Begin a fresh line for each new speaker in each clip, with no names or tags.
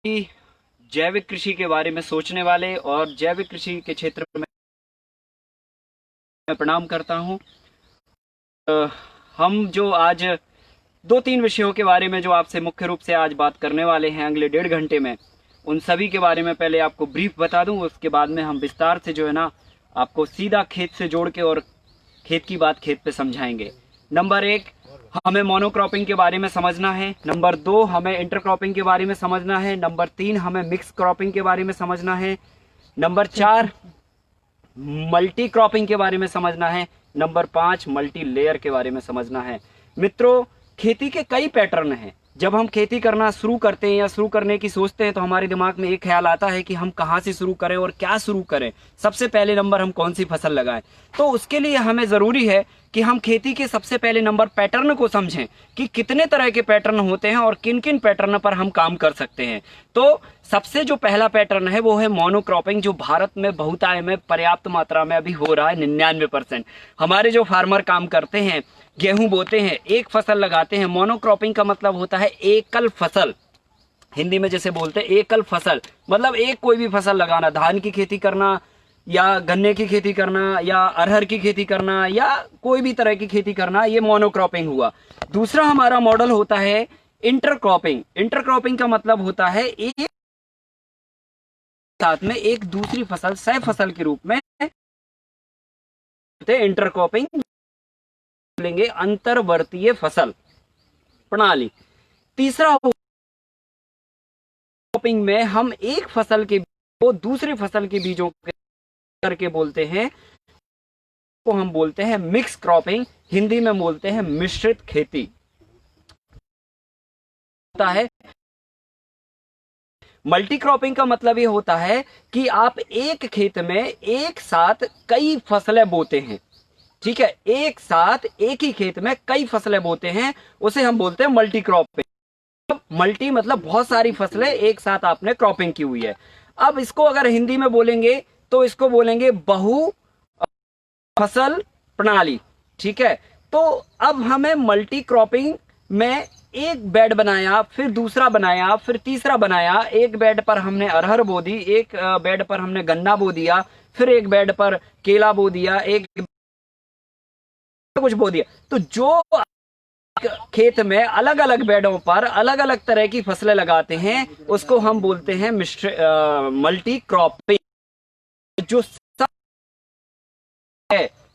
कि जैविक कृषि के बारे में सोचने वाले और जैविक कृषि के क्षेत्र में मैं प्रणाम करता हूं। हम जो आज दो तीन विषयों के बारे में जो आपसे मुख्य रूप से आज बात करने वाले हैं अगले 1.5 घंटे में, उन सभी के बारे में पहले आपको ब्रीफ बता दूं, उसके बाद में हम विस्तार से जो है ना आपको सीधा खेत से जोड़ के और खेत की बात खेत पे समझाएंगे। नंबर 1, हमें मोनोक्रॉपिंग के बारे में समझना है। नंबर 2, हमें इंटरक्रॉपिंग के बारे में समझना है। नंबर 3, हमें मिक्स क्रॉपिंग के बारे में समझना है। नंबर 4, मल्टी क्रॉपिंग के बारे में समझना है। नंबर 5, मल्टी लेयर के बारे में समझना है। मित्रों, खेती के कई पैटर्न हैं। जब हम खेती करना शुरू करते हैं या शुरू करने की सोचते हैं तो हमारे दिमाग में एक ख्याल आता है कि हम कहाँ से शुरू करें और क्या शुरू करें, सबसे पहले नंबर हम कौन सी फसल लगाएं। तो उसके लिए हमें ज़रूरी है कि हम खेती के सबसे पहले नंबर पैटर्न को समझें कि कितने तरह के पैटर्न होते हैं और किन किन पैटर्न पर हम काम कर सकते हैं। तो सबसे जो पहला पैटर्न है वो है मोनोक्रॉपिंग, जो भारत में बहुतायत में पर्याप्त मात्रा में अभी हो रहा है। 99% हमारे जो फार्मर काम करते हैं, गेहूं बोते हैं, एक फसल लगाते हैं। मोनोक्रॉपिंग का मतलब होता है एकल फसल, हिंदी में जैसे बोलते हैं एकल फसल, मतलब एक कोई भी फसल लगाना, धान की खेती करना या गन्ने की खेती करना या अरहर की खेती करना या कोई भी तरह की खेती करना, ये मोनोक्रॉपिंग हुआ। दूसरा हमारा मॉडल होता है इंटरक्रॉपिंग। इंटरक्रॉपिंग का मतलब होता है एक साथ में एक दूसरी फसल सह फसल के रूप में इंटरक्रॉपिंग लेंगे, अंतर्वर्तीय फसल प्रणाली। तीसरा क्रॉपिंग में हम एक फसल के को दूसरी फसल के बीजों करके बोलते हैं, को हम बोलते हैं मिक्स क्रॉपिंग, हिंदी में बोलते हैं मिश्रित खेती होता है। मल्टी क्रॉपिंग का मतलब ये होता है कि आप एक खेत में एक साथ कई फसलें बोते हैं। ठीक है, एक साथ एक ही खेत में कई फसलें बोते हैं, उसे हम बोलते हैं मल्टी क्रॉपिंग। मल्टी मतलब बहुत सारी फसलें एक साथ आपने क्रॉपिंग की हुई है। अब इसको अगर हिंदी में बोलेंगे तो इसको बोलेंगे बहु फसल प्रणाली। ठीक है, तो अब हमें मल्टी क्रॉपिंग में एक बेड बनाया, फिर दूसरा बनाया, फिर तीसरा बनाया। एक बेड पर हमने अरहर बो दी, एक बेड पर हमने गन्ना बो दिया, फिर एक बेड पर केला बो दिया, एक कुछ बो दिया। तो जो खेत में अलग अलग बेडों पर अलग अलग तरह की फसलें लगाते हैं उसको हम बोलते हैं मल्टी क्रॉपिंग।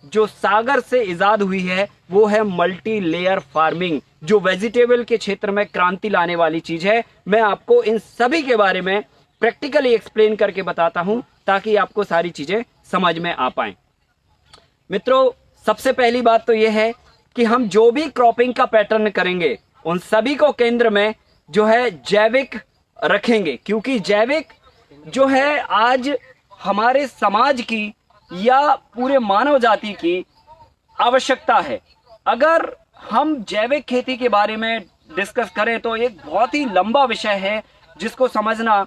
जो सागर से इजाद हुई है वो है मल्टी लेयर फार्मिंग, जो वेजिटेबल के क्षेत्र में क्रांति लाने वाली चीज है। मैं आपको इन सभी के बारे में प्रैक्टिकली एक्सप्लेन करके बताता हूं ताकि आपको सारी चीजें समझ में आ पाए। मित्रों, सबसे पहली बात तो यह है कि हम जो भी क्रॉपिंग का पैटर्न करेंगे उन सभी को केंद्र में जो है जैविक रखेंगे, क्योंकि जैविक जो है आज हमारे समाज की या पूरे मानव जाति की आवश्यकता है। अगर हम जैविक खेती के बारे में डिस्कस करें तो एक बहुत ही लंबा विषय है जिसको समझना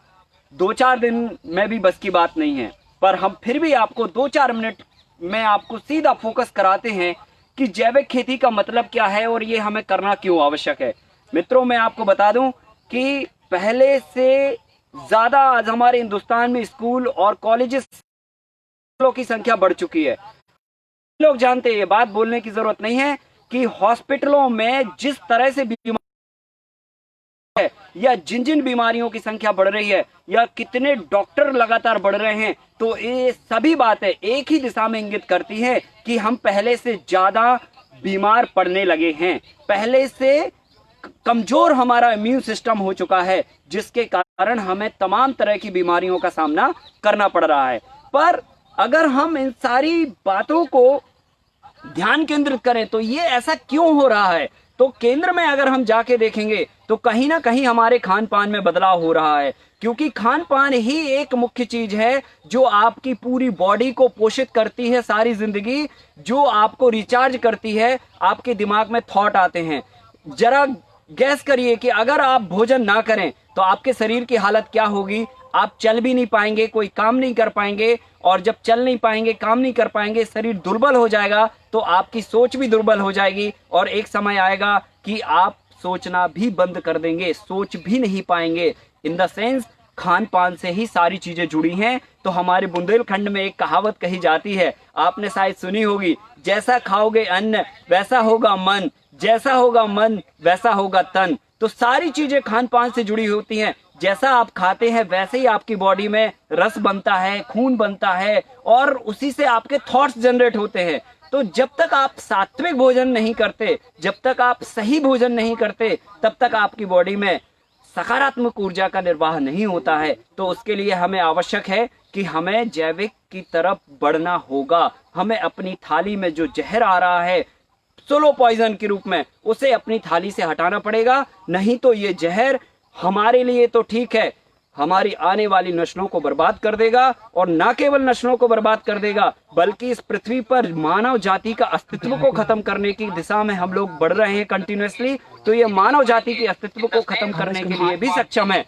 2-4 दिन में भी बस की बात नहीं है, पर हम फिर भी आपको 2-4 मिनट में आपको सीधा फोकस कराते हैं कि जैविक खेती का मतलब क्या है और ये हमें करना क्यों आवश्यक है। मित्रों, मैं आपको बता दूं कि पहले से ज्यादा आज हमारे हिंदुस्तान में स्कूल और कॉलेजेस की संख्या बढ़ चुकी है। लोग जानते हैं, ये बात बोलने की जरूरत नहीं है कि हॉस्पिटलों में जिस तरह से बीमारी है या जिन जिन बीमारियों की संख्या बढ़ रही है या कितने डॉक्टर लगातार बढ़ रहे हैं, तो ये सभी बातें एक ही दिशा में इंगित करती है कि हम पहले से ज्यादा बीमार पड़ने लगे हैं। पहले से कमजोर हमारा इम्यून सिस्टम हो चुका है, जिसके कारण हमें तमाम तरह की बीमारियों का सामना करना पड़ रहा है। पर अगर हम इन सारी बातों को ध्यान केंद्रित करें तो ये ऐसा क्यों हो रहा है, तो केंद्र में अगर हम जाके देखेंगे तो कहीं ना कहीं हमारे खान पान में बदलाव हो रहा है, क्योंकि खान पान ही एक मुख्य चीज है जो आपकी पूरी बॉडी को पोषित करती है सारी जिंदगी, जो आपको रिचार्ज करती है। आपके दिमाग में थॉट आते हैं। जरा गैस करिए कि अगर आप भोजन ना करें तो आपके शरीर की हालत क्या होगी। आप चल भी नहीं पाएंगे, कोई काम नहीं कर पाएंगे, और जब चल नहीं पाएंगे, काम नहीं कर पाएंगे, शरीर दुर्बल हो जाएगा, तो आपकी सोच भी दुर्बल हो जाएगी और एक समय आएगा कि आप सोचना भी बंद कर देंगे, सोच भी नहीं पाएंगे। इन द सेंस खान पान से ही सारी चीजें जुड़ी हैं। तो हमारे बुंदेलखंड में एक कहावत कही जाती है, आपने शायद सुनी होगी, जैसा खाओगे अन्न वैसा होगा मन, जैसा होगा मन वैसा होगा तन। तो सारी चीजें खान पान से जुड़ी होती हैं। जैसा आप खाते हैं वैसे ही आपकी बॉडी में रस बनता है, खून बनता है और उसी से आपके थॉट्स जनरेट होते हैं। तो जब तक आप सात्विक भोजन नहीं करते, जब तक आप सही भोजन नहीं करते, तब तक आपकी बॉडी में सकारात्मक ऊर्जा का निर्वाह नहीं होता है। तो उसके लिए हमें आवश्यक है कि हमें जैविक की तरफ बढ़ना होगा। हमें अपनी थाली में जो जहर आ रहा है स्लो पॉइजन के रूप में, उसे अपनी थाली से हटाना पड़ेगा। नहीं तो ये जहर हमारे लिए तो ठीक है, हमारी आने वाली नस्लों को बर्बाद कर देगा। और ना केवल नस्लों को बर्बाद कर देगा, बल्कि इस पृथ्वी पर मानव जाति का अस्तित्व को खत्म करने की दिशा में हम लोग बढ़ रहे हैं कंटिन्यूअसली। तो ये मानव जाति के अस्तित्व को खत्म करने के लिए भी सक्षम है।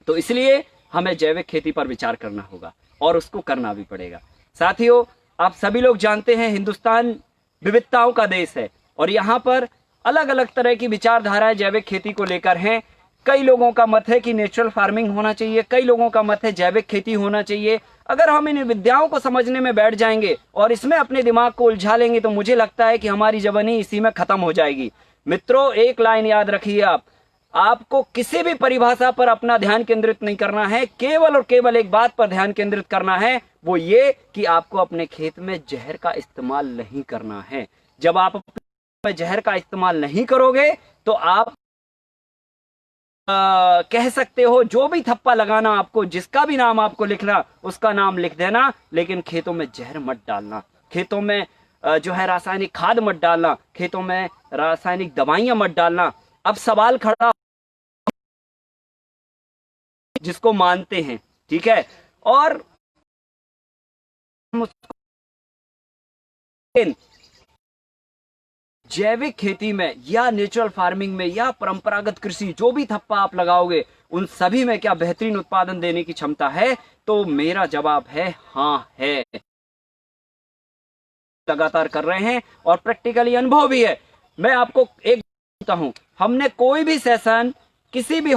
तो इसलिए हमें जैविक खेती पर विचार करना होगा और उसको करना भी पड़ेगा। साथियों, आप सभी लोग जानते हैं हिंदुस्तान विविधताओं का देश है और यहाँ पर अलग अलग तरह की विचारधाराएं जैविक खेती को लेकर हैं। कई लोगों का मत है कि नेचुरल फार्मिंग होना चाहिए, कई लोगों का मत है जैविक खेती होना चाहिए। अगर हम इन विद्याओं को समझने में बैठ जाएंगे और इसमें अपने दिमाग को उलझा लेंगे तो मुझे लगता है कि हमारी जवानी इसी में खत्म हो जाएगी। मित्रों, एक लाइन याद रखिए, आपको किसी भी परिभाषा पर अपना ध्यान केंद्रित नहीं करना है, केवल और केवल एक बात पर ध्यान केंद्रित करना है, वो ये कि आपको अपने खेत में जहर का इस्तेमाल नहीं करना है। जब आप अपने जहर का इस्तेमाल नहीं करोगे तो आप कह सकते हो जो भी थप्पा लगाना आपको, जिसका भी नाम आपको लिखना, उसका नाम लिख देना, लेकिन खेतों में जहर मत डालना, खेतों में जो है रासायनिक खाद मत डालना, खेतों में रासायनिक दवाइयां मत डालना। अब सवाल खड़ा जिसको मानते हैं, ठीक है, और जैविक खेती में या नेचुरल फार्मिंग में या परंपरागत कृषि, जो भी थप्पा आप लगाओगे उन सभी में क्या बेहतरीन उत्पादन देने की क्षमता है? तो मेरा जवाब है हाँ है। लगातार कर रहे हैं और प्रैक्टिकली अनुभव भी है। मैं आपको एक बताता हूं, हमने कोई भी सेशन किसी भी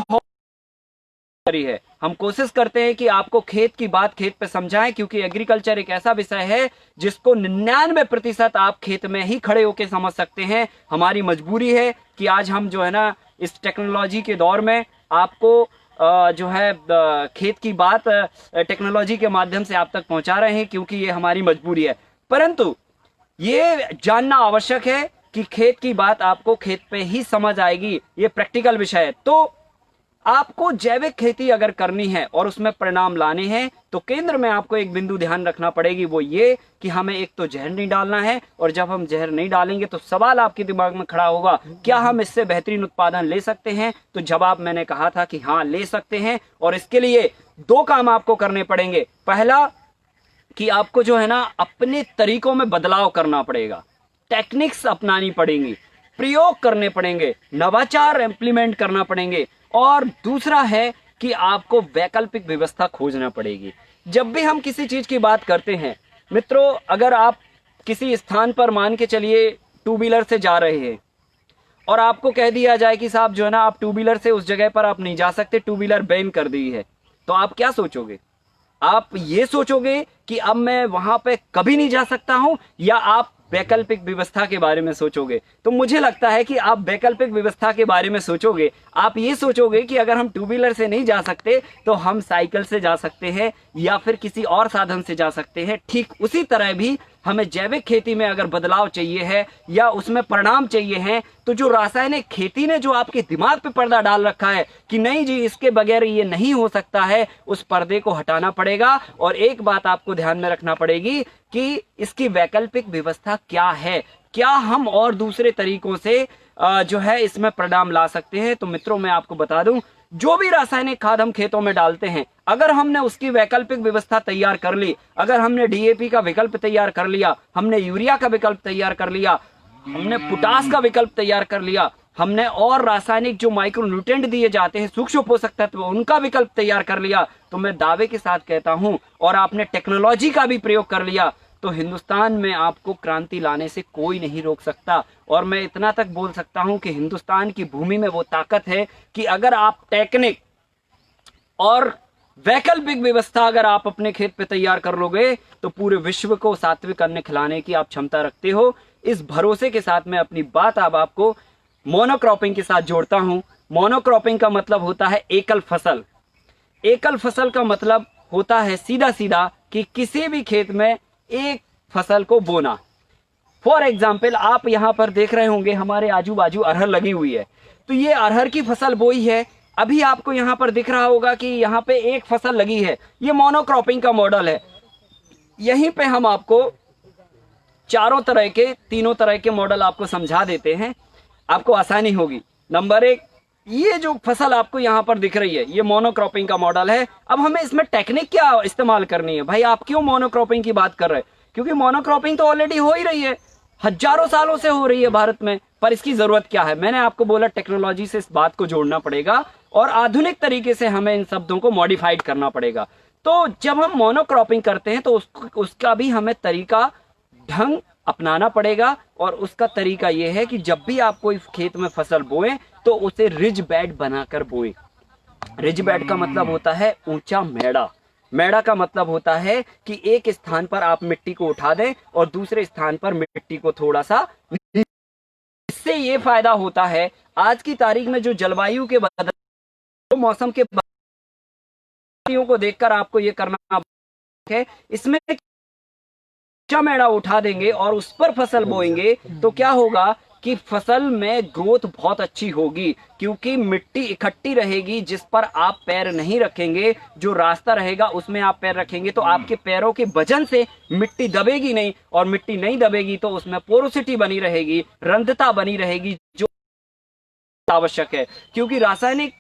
करी है, हम कोशिश करते हैं कि आपको खेत की बात खेत पे समझाएं, क्योंकि एग्रीकल्चर एक ऐसा विषय है जिसको 99% आप खेत में ही खड़े होकर समझ सकते हैं। हमारी मजबूरी है कि आज हम जो है ना इस टेक्नोलॉजी के दौर में आपको जो है खेत की बात टेक्नोलॉजी के माध्यम से आप तक पहुंचा रहे हैं, क्योंकि ये हमारी मजबूरी है। परंतु ये जानना आवश्यक है कि खेत की बात आपको खेत पे ही समझ आएगी, ये प्रैक्टिकल विषय है। तो आपको जैविक खेती अगर करनी है और उसमें परिणाम लाने हैं तो केंद्र में आपको एक बिंदु ध्यान रखना पड़ेगी, वो ये कि हमें एक तो जहर नहीं डालना है, और जब हम जहर नहीं डालेंगे तो सवाल आपके दिमाग में खड़ा होगा, क्या हम इससे बेहतरीन उत्पादन ले सकते हैं? तो जवाब मैंने कहा था कि हाँ, ले सकते हैं। और इसके लिए 2 काम आपको करने पड़ेंगे। पहला कि आपको जो है ना अपने तरीकों में बदलाव करना पड़ेगा, टेक्निक्स अपनानी पड़ेंगी, प्रयोग करने पड़ेंगे, नवाचार इंप्लीमेंट करना पड़ेंगे। और दूसरा है कि आपको वैकल्पिक व्यवस्था खोजना पड़ेगी। जब भी हम किसी चीज की बात करते हैं मित्रों, अगर आप किसी स्थान पर मान के चलिए 2 व्हीलर से जा रहे हैं और आपको कह दिया जाए कि साहब जो है ना आप 2 व्हीलर से उस जगह पर आप नहीं जा सकते, 2 व्हीलर बैन कर दी है, तो आप क्या सोचोगे? आप ये सोचोगे कि अब मैं वहां पे कभी नहीं जा सकता हूं, या आप वैकल्पिक व्यवस्था के बारे में सोचोगे? तो मुझे लगता है कि आप वैकल्पिक व्यवस्था के बारे में सोचोगे। आप ये सोचोगे कि अगर हम 2 व्हीलर से नहीं जा सकते तो हम साइकिल से जा सकते हैं या फिर किसी और साधन से जा सकते हैं। ठीक उसी तरह भी हमें जैविक खेती में अगर बदलाव चाहिए है या उसमें परिणाम चाहिए है, तो जो रासायनिक खेती ने जो आपके दिमाग पे पर्दा डाल रखा है कि नहीं जी इसके बगैर ये नहीं हो सकता है, उस पर्दे को हटाना पड़ेगा। और एक बात आपको ध्यान में रखना पड़ेगी कि इसकी वैकल्पिक व्यवस्था क्या है, क्या हम और दूसरे तरीकों से जो है इसमें परिणाम ला सकते हैं। तो मित्रों, मैं आपको बता दूं, जो भी रासायनिक खाद हम खेतों में डालते हैं, अगर हमने उसकी वैकल्पिक व्यवस्था तैयार कर ली, अगर हमने डीएपी का विकल्प तैयार कर लिया, हमने यूरिया का विकल्प तैयार कर लिया, हमने पोटास का विकल्प तैयार कर लिया, हमने और रासायनिक जो माइक्रो न्यूट्रिएंट दिए जाते हैं सूक्ष्म पोषक तत्व, उनका विकल्प तैयार कर लिया, तो मैं दावे के साथ कहता हूं, और आपने टेक्नोलॉजी का भी प्रयोग कर लिया, तो हिंदुस्तान में आपको क्रांति लाने से कोई नहीं रोक सकता। और मैं इतना तक बोल सकता हूं कि हिंदुस्तान की भूमि में वो ताकत है कि अगर आप टेक्निक और वैकल्पिक व्यवस्था अगर आप अपने खेत पे तैयार कर लोगे तो पूरे विश्व को सात्विक अन्न खिलाने की आप क्षमता रखते हो। इस भरोसे के साथ मैं अपनी बात अब आपको मोनोक्रॉपिंग के साथ जोड़ता हूं। मोनोक्रॉपिंग का मतलब होता है एकल फसल। एकल फसल का मतलब होता है सीधा सीधा कि किसी भी खेत में एक फसल को बोना। फॉर एग्जाम्पल आप यहां पर देख रहे होंगे हमारे आजू बाजू अरहर लगी हुई है, तो ये अरहर की फसल बोई है। अभी आपको यहां पर दिख रहा होगा कि यहां पे एक फसल लगी है, ये मोनोक्रॉपिंग का मॉडल है। यहीं पे हम आपको तीनों तरह के मॉडल आपको समझा देते हैं, आपको आसानी होगी। नंबर एक, ये जो फसल आपको यहां पर दिख रही है ये मोनोक्रॉपिंग का मॉडल है। अब हमें इसमें टेक्निक क्या इस्तेमाल करनी है? भाई आप क्यों मोनोक्रॉपिंग की बात कर रहे हैं? क्योंकि मोनोक्रॉपिंग तो ऑलरेडी हो ही रही है, हजारों सालों से हो रही है भारत में, पर इसकी जरूरत क्या है? मैंने आपको बोला टेक्नोलॉजी से इस बात को जोड़ना पड़ेगा और आधुनिक तरीके से हमें इन शब्दों को मॉडिफाइड करना पड़ेगा। तो जब हम मोनोक्रॉपिंग करते हैं तो उसका भी हमें तरीका ढंग अपनाना पड़ेगा। और उसका तरीका यह है कि जब भी आप कोई खेत में फसल बोएं तो उसे रिज बेड बनाकर बोएं। रिज बेड का मतलब होता है ऊंचा मेड़ा। मेड़ा का मतलब होता है कि एक स्थान पर आप मिट्टी को उठा दें और दूसरे स्थान पर मिट्टी को थोड़ा सा। इससे ये फायदा होता है, आज की तारीख में जो जलवायु के बदल, मौसम के बदलावों को देखकर आपको ये करना है। इसमें ऊंचा मेड़ा उठा देंगे और उस पर फसल बोएंगे तो क्या होगा कि फसल में ग्रोथ बहुत अच्छी होगी, क्योंकि मिट्टी इकट्ठी रहेगी जिस पर आप पैर नहीं रखेंगे। जो रास्ता रहेगा उसमें आप पैर रखेंगे तो आपके पैरों के वजन से मिट्टी दबेगी नहीं, और मिट्टी नहीं दबेगी तो उसमें पोरोसिटी बनी रहेगी, रंध्रता बनी रहेगी, जो आवश्यक है। क्योंकि रासायनिक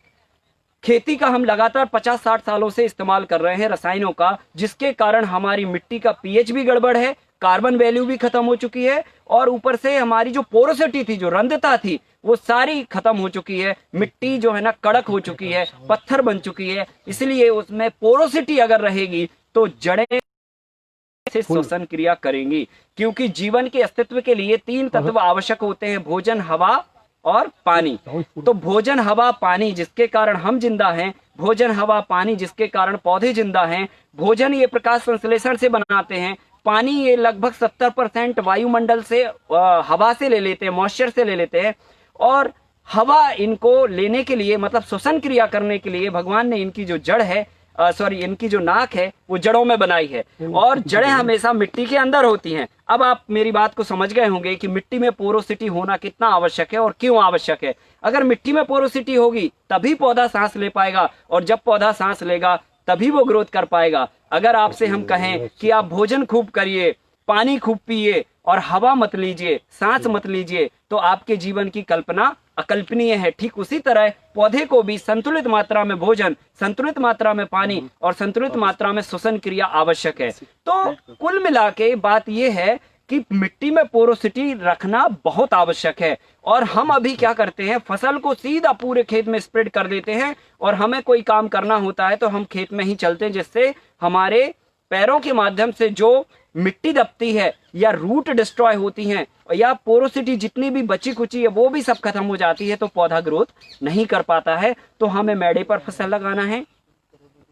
खेती का हम लगातार 50-60 सालों से इस्तेमाल कर रहे हैं रसायनों का, जिसके कारण हमारी मिट्टी का पीएच भी गड़बड़ है, कार्बन वैल्यू भी खत्म हो चुकी है, और ऊपर से हमारी जो पोरोसिटी थी, जो रंध्रता थी, वो सारी खत्म हो चुकी है। मिट्टी जो है ना कड़क हो चुकी है, पत्थर बन चुकी है। इसलिए उसमें पोरोसिटी अगर रहेगी तो जड़ें से श्वसन क्रिया करेंगी। क्योंकि जीवन के अस्तित्व के लिए 3 तत्व आवश्यक होते हैं, भोजन, हवा और पानी। तो भोजन, हवा, पानी जिसके कारण हम जिंदा हैं, भोजन, हवा, पानी जिसके कारण पौधे जिंदा हैं। भोजन ये प्रकाश संश्लेषण से बनाते हैं, पानी ये लगभग 70% वायुमंडल से, हवा से ले लेते हैं, मॉइस्चर से ले लेते हैं। और हवा इनको लेने के लिए, मतलब श्वसन क्रिया करने के लिए भगवान ने इनकी जो जड़ है, इनकी जो नाक है वो जड़ों में बनाई है, और जड़ें हमेशा मिट्टी के अंदर होती हैं। अब आप मेरी बात को समझ गए होंगे कि मिट्टी में पोरोसिटी होना कितना आवश्यक है और क्यों आवश्यक है। अगर मिट्टी में पोरोसिटी होगी तभी पौधा सांस ले पाएगा, और जब पौधा सांस लेगा तभी वो ग्रोथ कर पाएगा। अगर आपसे हम कहें कि आप भोजन खूब करिए, पानी खूब पिए और हवा मत लीजिए, सांस मत लीजिए, तो आपके जीवन की कल्पना अकल्पनीय है। ठीक उसी तरह पौधे को भी संतुलित मात्रा में भोजन, संतुलित मात्रा में पानी और संतुलित मात्रा में श्वसन क्रिया आवश्यक है। तो कुल मिला के बात यह है कि मिट्टी में पोरोसिटी रखना बहुत आवश्यक है। और हम अभी क्या करते हैं, फसल को सीधा पूरे खेत में स्प्रेड कर देते हैं, और हमें कोई काम करना होता है तो हम खेत में ही चलते हैं, जिससे हमारे पैरों के माध्यम से जो मिट्टी दबती है या रूट डिस्ट्रॉय होती हैं या पोरोसिटी जितनी भी बची कुची है वो भी सब खत्म हो जाती है, तो पौधा ग्रोथ नहीं कर पाता है। तो हमें मेड़े पर फसल लगाना है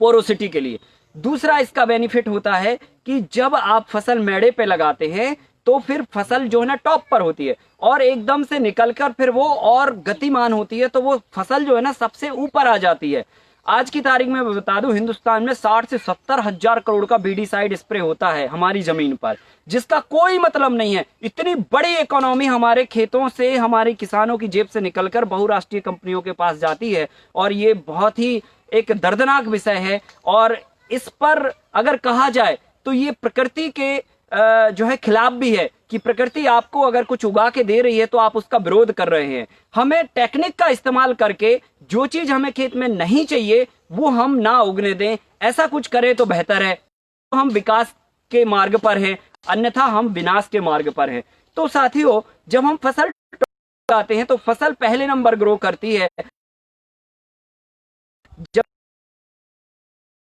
पोरोसिटी के लिए। दूसरा इसका बेनिफिट होता है कि जब आप फसल मेड़े पे लगाते हैं तो फिर फसल जो है ना टॉप पर होती है, और एकदम से निकलकर फिर वो और गतिमान होती है, तो वो फसल जो है ना सबसे ऊपर आ जाती है। आज की तारीख में बता दूं, हिंदुस्तान में 60 से 70 हजार करोड़ का बीडीसाइड स्प्रे होता है हमारी जमीन पर, जिसका कोई मतलब नहीं है। इतनी बड़ी इकोनॉमी हमारे खेतों से, हमारे किसानों की जेब से निकलकर बहुराष्ट्रीय कंपनियों के पास जाती है, और ये बहुत ही एक दर्दनाक विषय है। और इस पर अगर कहा जाए तो ये प्रकृति के जो है खिलाफ भी है, कि प्रकृति आपको अगर कुछ उगा के दे रही है तो आप उसका विरोध कर रहे हैं। हमें टेक्निक का इस्तेमाल करके जो चीज हमें खेत में नहीं चाहिए वो हम ना उगने दें, ऐसा कुछ करें तो बेहतर है। तो हम विकास के मार्ग पर हैं, अन्यथा हम विनाश के मार्ग पर हैं। तो साथियों, जब हम फसल उगाते हैं तो फसल पहले नंबर ग्रो करती है जब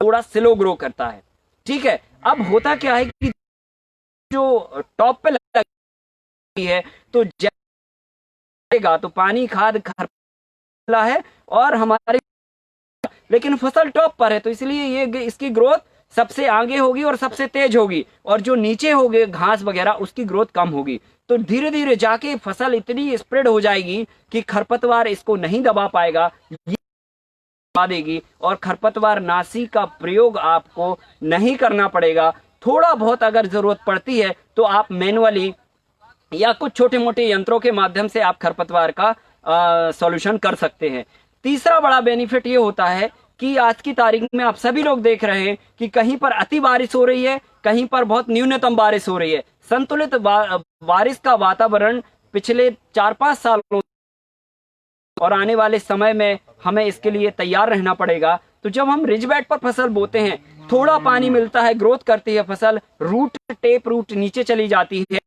थोड़ा स्लो ग्रो करता है। ठीक है, अब होता क्या है कि जो टॉप पे लगी है तो जाएगा तो पानी खाद खर्ला है और हमारी, लेकिन फसल टॉप पर है तो इसलिए ये इसकी ग्रोथ सबसे आगे होगी और सबसे तेज होगी, और जो नीचे होगी घास वगैरह उसकी ग्रोथ कम होगी। तो धीरे धीरे जाके फसल इतनी स्प्रेड हो जाएगी कि खरपतवार इसको नहीं दबा पाएगा, ये दबा देगी, और खरपतवार नाशी का प्रयोग आपको नहीं करना पड़ेगा। थोड़ा बहुत अगर जरूरत पड़ती है तो आप मैनुअली या कुछ छोटे मोटे यंत्रों के माध्यम से आप खरपतवार का सॉल्यूशन कर सकते हैं। तीसरा बड़ा बेनिफिट ये होता है कि आज की तारीख में आप सभी लोग देख रहे हैं कि कहीं पर अति बारिश हो रही है, कहीं पर बहुत न्यूनतम बारिश हो रही है। संतुलित बारिश का वातावरण पिछले 4-5 सालों और आने वाले समय में हमें इसके लिए तैयार रहना पड़ेगा। तो जब हम रिज बेड पर फसल बोते हैं, थोड़ा पानी मिलता है, ग्रोथ करती है फसल, रूट टेप रूट नीचे चली जाती है,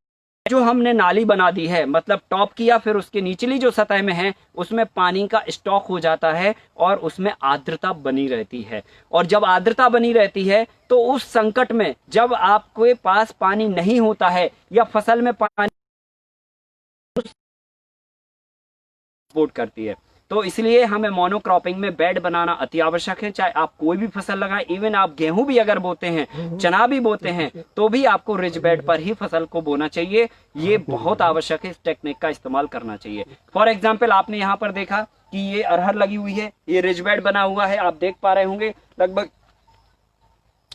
जो हमने नाली बना दी है मतलब टॉप किया, फिर उसके निचली जो सतह में है उसमें पानी का स्टॉक हो जाता है और उसमें आर्द्रता बनी रहती है। और जब आर्द्रता बनी रहती है तो उस संकट में जब आपके पास पानी नहीं होता है या फसल में पानी सपोर्ट करती है, तो इसलिए हमें मोनोक्रॉपिंग में बेड बनाना अति आवश्यक है। चाहे आप कोई भी फसल लगाएं, इवन आप गेहूं भी अगर बोते हैं, चना भी बोते हैं, तो भी आपको रिज बेड पर ही फसल को बोना चाहिए। ये बहुत आवश्यक है, इस टेक्निक का इस्तेमाल करना चाहिए। फॉर एग्जाम्पल आपने यहाँ पर देखा कि ये अरहर लगी हुई है, ये रिज बेड बना हुआ है, आप देख पा रहे होंगे लगभग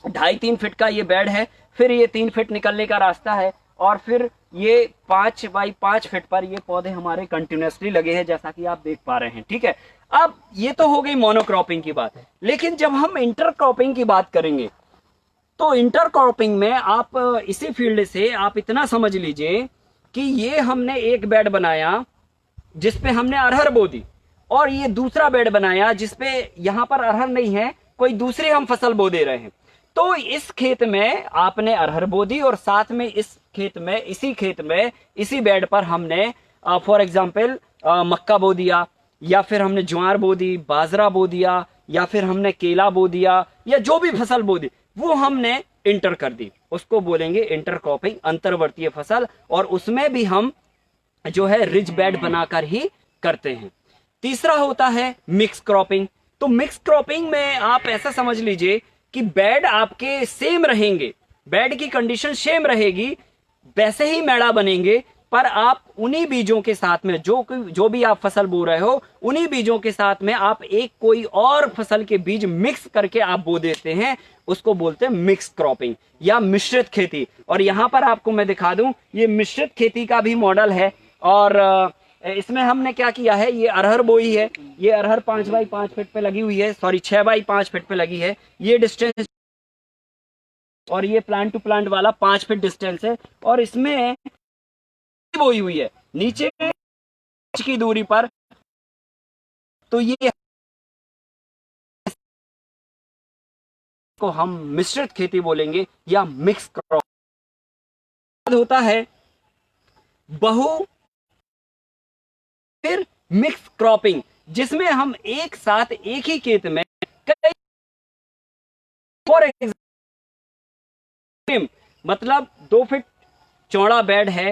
2.5-3 फीट का ये बेड है, फिर ये 3 फीट निकलने का रास्ता है, और फिर ये 5x5 फीट पर ये पौधे हमारे कंटिन्यूसली लगे हैं, जैसा कि आप देख पा रहे हैं। ठीक है, अब ये तो हो गई मोनोक्रॉपिंग की बात, लेकिन जब हम इंटरक्रॉपिंग की बात करेंगे तो इंटरक्रॉपिंग में आप इसी फील्ड से आप इतना समझ लीजिए कि ये हमने एक बेड बनाया जिसपे हमने अरहर बो दी, और ये दूसरा बेड बनाया जिसपे यहां पर अरहर नहीं है, कोई दूसरी हम फसल बो दे रहे हैं। तो इस खेत में आपने अरहर बो दी और साथ में इस खेत में, इसी खेत में, इसी बेड पर हमने फॉर एग्जाम्पल मक्का बो दिया, या फिर हमने ज्वार बो दी, बाजरा बो दिया, या फिर हमने केला बो दिया, या जो भी फसल बो दी वो हमने इंटर कर दी, उसको बोलेंगे इंटरक्रॉपिंग, अंतर्वर्तीय फसल। और उसमें भी हम जो है रिज बेड बनाकर ही करते हैं। तीसरा होता है मिक्स क्रॉपिंग। तो मिक्स क्रॉपिंग में आप ऐसा समझ लीजिए कि बेड आपके सेम रहेंगे, बेड की कंडीशन सेम रहेगी, वैसे ही मेड़ा बनेंगे, पर आप उन्हीं बीजों के साथ में जो भी आप फसल बो रहे हो, उन्हीं बीजों के साथ में आप एक कोई और फसल के बीज मिक्स करके आप बो देते हैं, उसको बोलते हैं मिक्स क्रॉपिंग या मिश्रित खेती। और यहां पर आपको मैं दिखा दूं, ये मिश्रित खेती का भी मॉडल है। और इसमें हमने क्या किया है, ये अरहर बोई है, ये अरहर 5x5 फीट पे लगी हुई है, सॉरी 6x5 फीट पे लगी है, ये डिस्टेंस, और ये प्लांट टू प्लांट वाला 5 फीट डिस्टेंस है, और इसमें बोई हुई है नीचे की दूरी पर। तो ये को हम मिश्रित खेती बोलेंगे या मिक्स क्रॉप। होता है बहु फिर मिक्स क्रॉपिंग, जिसमें हम एक साथ एक ही खेत में कई, फॉर एग्जाम्पल मतलब 2 फीट चौड़ा बेड है,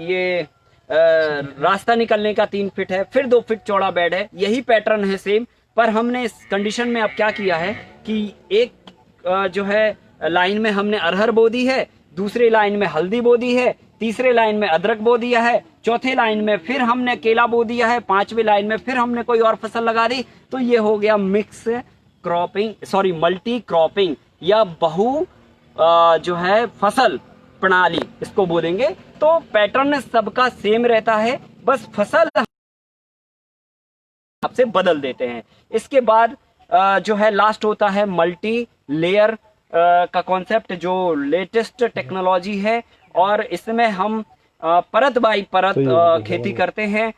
ये रास्ता निकलने का 3 फीट है, फिर 2 फीट चौड़ा बेड है, यही पैटर्न है सेम। पर हमने इस कंडीशन में अब क्या किया है कि एक जो है लाइन में हमने अरहर बो दी है, दूसरी लाइन में हल्दी बो दी है, तीसरे लाइन में अदरक बो दिया है, चौथे लाइन में फिर हमने केला बो दिया है, 5वीं लाइन में फिर हमने कोई और फसल लगा दी। तो ये हो गया mix cropping, sorry multi cropping या बहु जो है फसल प्रणाली, इसको बोलेंगे। तो पैटर्न सबका सेम रहता है, बस फसल आपसे बदल देते हैं। इसके बाद जो है लास्ट होता है मल्टी लेयर का कॉन्सेप्ट, जो लेटेस्ट टेक्नोलॉजी है, और इसमें हम परत बाई परत खेती करते हैं।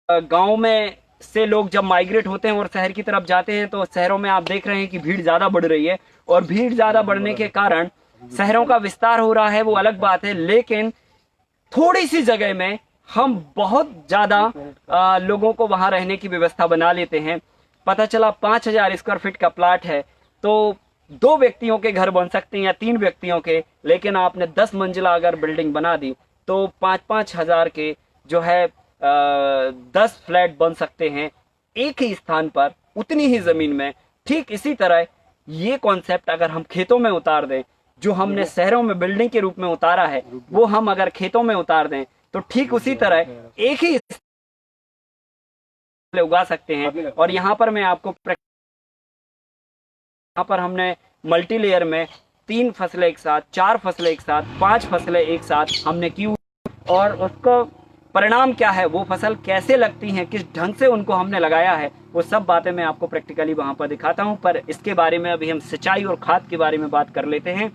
गांव में से लोग जब माइग्रेट होते हैं और शहर की तरफ जाते हैं, तो शहरों में आप देख रहे हैं कि भीड़ ज्यादा बढ़ रही है, और भीड़ ज्यादा बढ़ने के कारण शहरों का विस्तार हो रहा है, वो अलग बात है, लेकिन थोड़ी सी जगह में हम बहुत ज्यादा लोगों को वहां रहने की व्यवस्था बना लेते हैं। पता चला 5000 स्क्वायर फीट का प्लाट है, तो 2 व्यक्तियों के घर बन सकते हैं या 3 व्यक्तियों के, लेकिन आपने 10 मंजिला अगर बिल्डिंग बना दी तो 5-5 हजार के जो है 10 फ्लैट बन सकते हैं एक ही स्थान पर, उतनी ही जमीन में। ठीक इसी तरह ये कॉन्सेप्ट अगर हम खेतों में उतार दें, जो हमने शहरों में बिल्डिंग के रूप में उतारा है, वो हम अगर खेतों में उतार दें तो ठीक उसी तरह एक ही उगा सकते हैं। और यहाँ पर मैं आपको, यहाँ पर हमने मल्टी लेयर में 3 फसलें एक साथ, 4 फसलें एक साथ, 5 फसलें एक साथ हमने की, और उसको परिणाम क्या है, वो फसल कैसे लगती हैं, किस ढंग से उनको हमने लगाया है, वो सब बातें मैं आपको प्रैक्टिकली वहां पर दिखाता हूं। पर इसके बारे में अभी हम सिंचाई और खाद के बारे में बात कर लेते हैं।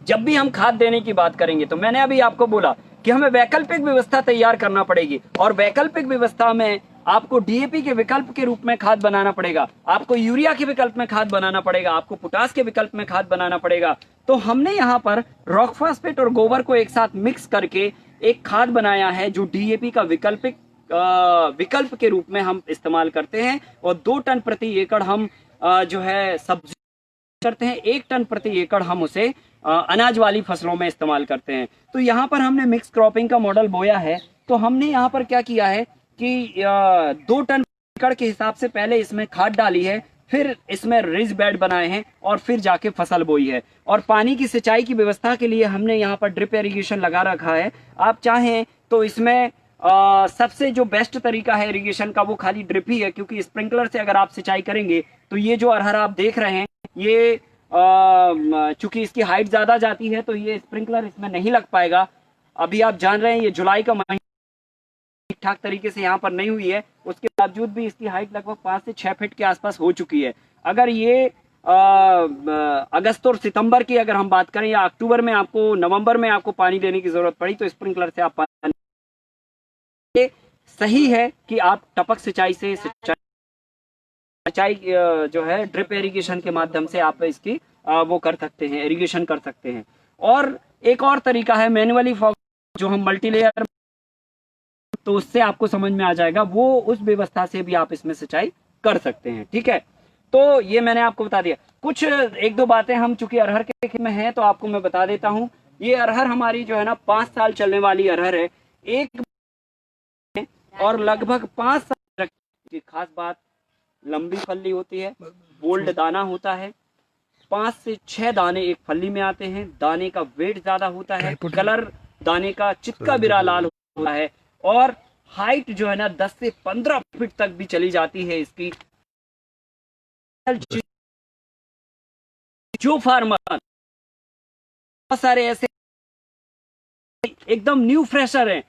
जब भी हम खाद देने की बात करेंगे तो मैंने अभी आपको बोला कि हमें वैकल्पिक व्यवस्था तैयार करना पड़ेगी, और वैकल्पिक व्यवस्था में आपको डीएपी के विकल्प के रूप में खाद बनाना पड़ेगा, आपको यूरिया के विकल्प में खाद बनाना पड़ेगा, आपको पोटास के विकल्प में खाद बनाना पड़ेगा। तो हमने यहाँ पर रॉक फास्फेट और गोबर को एक साथ मिक्स करके एक खाद बनाया है जो डीएपी का विकल्प के रूप में हम इस्तेमाल करते हैं। और 2 टन प्रति एकड़ हम जो है सब्जी करते हैं, 1 टन प्रति एकड़ हम उसे अनाज वाली फसलों में इस्तेमाल करते हैं। तो यहाँ पर हमने मिक्स क्रॉपिंग का मॉडल बोया है। तो हमने यहाँ पर क्या किया है कि 2 टन एकड़ के हिसाब से पहले इसमें खाद डाली है, फिर इसमें रिज बेड बनाए हैं और फिर जाके फसल बोई है। और पानी की सिंचाई की व्यवस्था के लिए हमने यहाँ पर ड्रिप इरिगेशन लगा रखा है। आप चाहें तो इसमें सबसे जो बेस्ट तरीका है इरिगेशन का वो खाली ड्रिप ही है, क्योंकि स्प्रिंकलर से अगर आप सिंचाई करेंगे तो ये जो अरहर आप देख रहे हैं, ये चूंकि इसकी हाइट ज्यादा जाती है तो ये स्प्रिंकलर इसमें नहीं लग पाएगा। अभी आप जान रहे हैं ये जुलाई का महीना ठीक ठाक तरीके से यहाँ पर नहीं हुई है, उसके बावजूद भी इसकी हाइट लगभग 5 से 6 फीट के आसपास हो चुकी है। अगर ये अगस्त और सितंबर की अगर हम बात करें, या अक्टूबर में आपको, नवंबर में आपको पानी देने की जरूरत पड़ी तो स्प्रिंकलर से आप पानी, ये सही है कि आप टपक सिंचाई से सिंचाई जो है ड्रिप इरिगेशन के माध्यम से आप इसकी वो कर सकते हैं, इरिगेशन कर सकते हैं। और एक और तरीका है मैन्युअली फॉग, जो हम मल्टी लेयर, तो उससे आपको समझ में आ जाएगा, वो उस व्यवस्था से भी आप इसमें सिंचाई कर सकते हैं। ठीक है, तो ये मैंने आपको बता दिया। कुछ 1-2 बातें हम चूंकि अरहर के खेत में हैं तो आपको मैं बता देता हूँ। ये अरहर हमारी जो है ना 5 साल चलने वाली अरहर है, एक और लगभग 5 साल की खास बात, लंबी फल्ली होती है, बोल्ड दाना होता है, 5 से 6 दाने एक फल्ली में आते हैं, दाने का वेट ज्यादा होता है, कलर दाने का चित्का बिरा लाल होता है, और हाइट जो है ना 10 से 15 फीट तक भी चली जाती है इसकी। जो फार्मर बहुत सारे ऐसे एकदम न्यू फ्रेशर हैं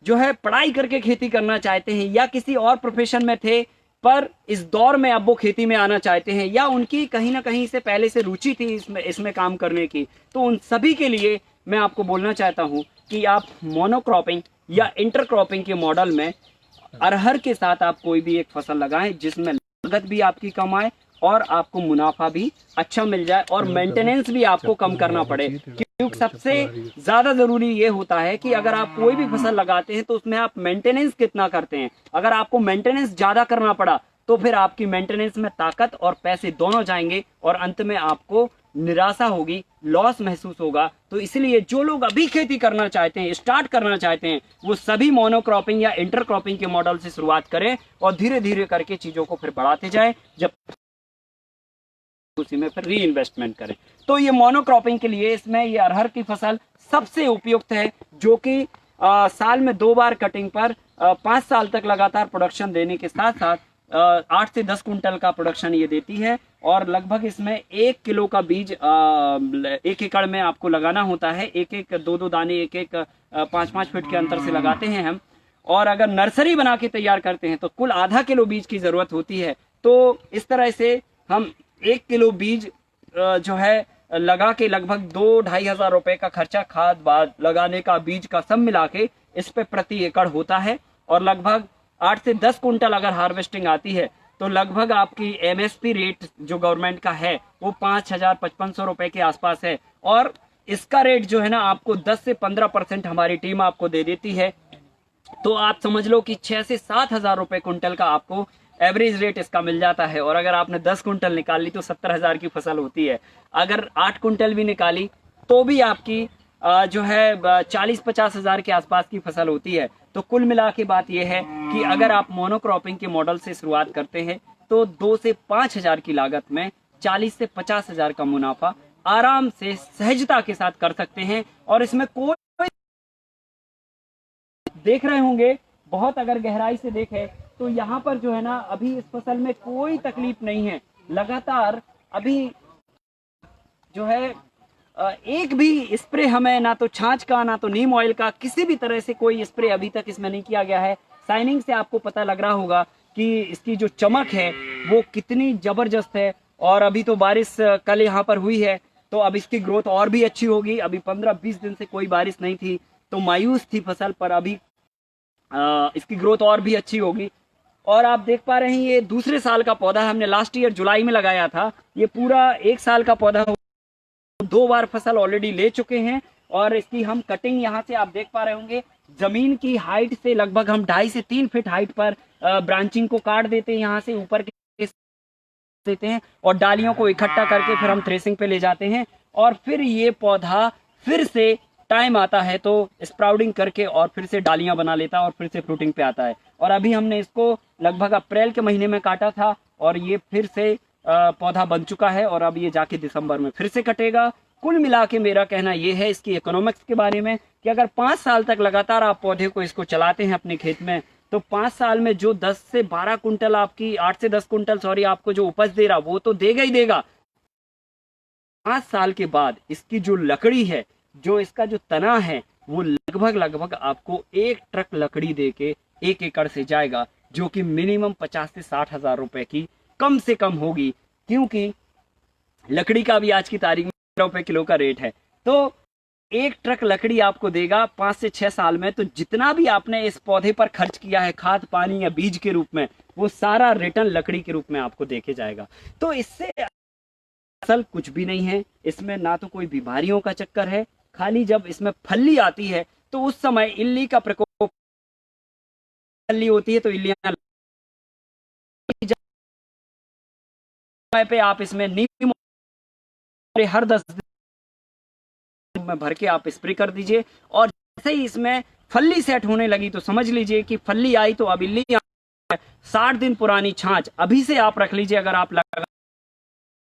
जो है पढ़ाई करके खेती करना चाहते हैं, या किसी और प्रोफेशन में थे पर इस दौर में अब वो खेती में आना चाहते हैं, या उनकी कहीं ना कहीं से पहले से रुचि थी इसमें काम करने की, तो उन सभी के लिए मैं आपको बोलना चाहता हूं कि आप मोनोक्रॉपिंग या इंटरक्रॉपिंग के मॉडल में अरहर के साथ आप कोई भी एक फसल लगाएं जिसमें लागत भी आपकी कम आए और आपको मुनाफा भी अच्छा मिल जाए और मेंटेनेंस भी आपको कम करना पड़े। क्योंकि सबसे ज्यादा जरूरी ये होता है कि अगर आप कोई भी फसल लगाते हैं तो उसमें आप मेंटेनेंस कितना करते हैं। अगर आपको मेंटेनेंस ज्यादा करना पड़ा तो फिर आपकी मेंटेनेंस में ताकत और पैसे दोनों जाएंगे और अंत में आपको निराशा होगी, लॉस महसूस होगा। तो इसलिए जो लोग अभी खेती करना चाहते हैं, स्टार्ट करना चाहते हैं, वो सभी मोनोक्रॉपिंग या इंटरक्रॉपिंग के मॉडल से शुरुआत करें और धीरे धीरे करके चीजों को फिर बढ़ाते जाएं, जब उसी में फिर री इन्वेस्टमेंट करें। तो ये मोनोक्रॉपिंग के लिए इसमें ये अरहर की फसल सबसे उपयुक्त है, जो कि साल में 2 बार कटिंग पर 5 साल तक लगातार प्रोडक्शन देने के साथ साथ 8 से 10 कुंटल का प्रोडक्शन ये देती है। और लगभग इसमें 1 किलो का बीज 1 एकड़ में आपको लगाना होता है। 1-1, 2-2 दाने 1-1 5-5 फीट के अंतर से लगाते हैं हम। और अगर नर्सरी बना के तैयार करते हैं तो कुल आधा किलो बीज की जरूरत होती है। तो इस तरह से हम 1 किलो बीज जो है लगा के लगभग 2-2.5 हजार रुपए का खर्चा खाद बाद लगाने का, बीज का सब मिला के इस पे प्रति एकड़ होता है। और लगभग 8 से 10 कुंटल अगर हार्वेस्टिंग आती है तो लगभग आपकी एमएसपी रेट जो गवर्नमेंट का है वो 5,000-5,500 रुपए के आसपास है। और इसका रेट जो है ना आपको 10 से 15% हमारी टीम आपको दे देती है। तो आप समझ लो कि 6 से 7 हज़ार रुपए कुंटल का आपको एवरेज रेट इसका मिल जाता है। और अगर आपने 10 कुंटल निकाल ली तो 70 हज़ार की फसल होती है। अगर 8 कुंटल भी निकाली तो भी आपकी जो है 40-50 हज़ार के आसपास की फसल होती है। तो कुल मिला के बात यह है कि अगर आप मोनोक्रॉपिंग के मॉडल से शुरुआत करते हैं तो 2 से 5 हज़ार की लागत में 40 से 50 हज़ार का मुनाफा आराम से सहजता के साथ कर सकते हैं। और इसमें कोई देख रहे होंगे, बहुत अगर गहराई से देखें तो यहाँ पर जो है ना, अभी इस फसल में कोई तकलीफ नहीं है। लगातार अभी जो है एक भी स्प्रे हमें ना तो छाछ का ना तो नीम ऑयल का किसी भी तरह से कोई स्प्रे अभी तक इसमें नहीं किया गया है। शाइनिंग से आपको पता लग रहा होगा कि इसकी जो चमक है वो कितनी जबरदस्त है। और अभी तो बारिश कल यहाँ पर हुई है तो अब इसकी ग्रोथ और भी अच्छी होगी। अभी 15-20 दिन से कोई बारिश नहीं थी तो मायूस थी फसल, पर अभी इसकी ग्रोथ और भी अच्छी होगी। और आप देख पा रहे हैं ये दूसरे साल का पौधा है, हमने लास्ट ईयर जुलाई में लगाया था। ये पूरा 1 साल का पौधा, 2 बार फसल ऑलरेडी ले चुके हैं। और इसकी हम कटिंग यहाँ से आप देख पा रहे होंगे, जमीन की हाइट से लगभग हम 2.5 से 3 फीट हाइट पर ब्रांचिंग को काट देते हैं, यहाँ से ऊपर के देते हैं और डालियों को इकट्ठा करके फिर हम थ्रेसिंग पे ले जाते हैं। और फिर ये पौधा फिर से टाइम आता है तो स्प्राउटिंग करके और फिर से डालियां बना लेता है और फिर से फ्रूटिंग पे आता है। और अभी हमने इसको लगभग अप्रैल के महीने में काटा था और ये फिर से पौधा बन चुका है और अब ये जाके दिसंबर में फिर से कटेगा। कुल मिला के मेरा कहना ये है इसकी इकोनॉमिक्स के बारे में कि अगर 5 साल तक लगातार आप पौधे को इसको चलाते हैं अपने खेत में तो 5 साल में जो 10 से 12 कुंटल आपकी 8 से 10 कुंटल सॉरी आपको जो उपज दे रहा वो तो देगा ही देगा। 5 साल के बाद इसकी जो लकड़ी है, जो इसका जो तना है, वो लगभग आपको 1 ट्रक लकड़ी दे के 1 एकड़ से जाएगा, जो कि मिनिमम 50 से 60 हज़ार रुपए की कम से कम होगी, क्योंकि लकड़ी का भी आज की तारीख में रुपए किलो का रेट है। तो 1 ट्रक लकड़ी आपको देगा 5 से 6 साल में। तो जितना भी आपने इस पौधे पर खर्च किया है खाद पानी या बीज के रूप में, वो सारा रिटर्न लकड़ी के रूप में आपको देके जाएगा। तो इससे असल कुछ भी नहीं है, इसमें ना तो कोई बीमारियों का चक्कर है, खाली जब इसमें फल्ली आती है तो उस समय इल्ली का प्रकोप, फल्ली होती है तो इल्लियां समय पे आप इसमें नीम हर 10 दिन में भर के आप स्प्रे कर दीजिए। और जैसे ही इसमें फल्ली सेट होने लगी तो समझ लीजिए कि फल्ली आई तो अब इल्ली 60 दिन पुरानी छाछ अभी से आप रख लीजिए। अगर आप लगा,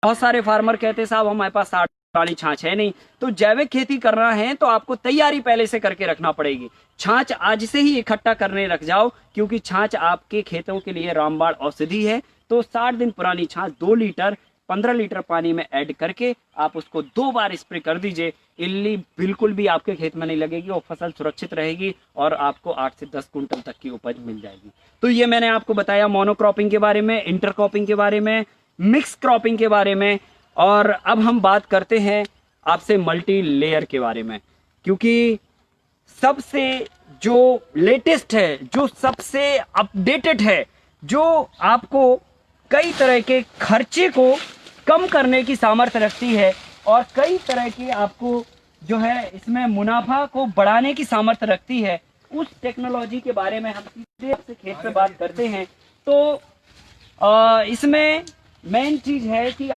बहुत सारे फार्मर कहते हैं साहब हमारे पास 60 पुरानी छाछ है नहीं, तो जैविक खेती करना है तो आपको तैयारी पहले से करके रखना पड़ेगी। छाछ आज से ही इकट्ठा करने रख जाओ, क्योंकि छाछ आपके खेतों के लिए रामबाण औषधि है। तो 60 दिन पुरानी छाछ 2 लीटर 15 लीटर पानी में ऐड करके आप उसको 2 बार स्प्रे कर दीजिए। इल्ली बिल्कुल भी आपके खेत में नहीं लगेगी और फसल सुरक्षित रहेगी और आपको 8 से 10 कुंटल तक की उपज मिल जाएगी। तो ये मैंने आपको बताया मोनोक्रॉपिंग के बारे में, इंटरक्रॉपिंग के बारे में, मिक्स क्रॉपिंग के बारे में। और अब हम बात करते हैं आपसे मल्टी लेयर के बारे में, क्योंकि सबसे जो लेटेस्ट है, जो सबसे अपडेटेड है, जो आपको कई तरह के खर्चे को कम करने की सामर्थ्य रखती है और कई तरह की आपको जो है इसमें मुनाफा को बढ़ाने की सामर्थ्य रखती है, उस टेक्नोलॉजी के बारे में हम सीधे आपसे खेत पे बात करते हैं। तो इसमें मेन चीज है कि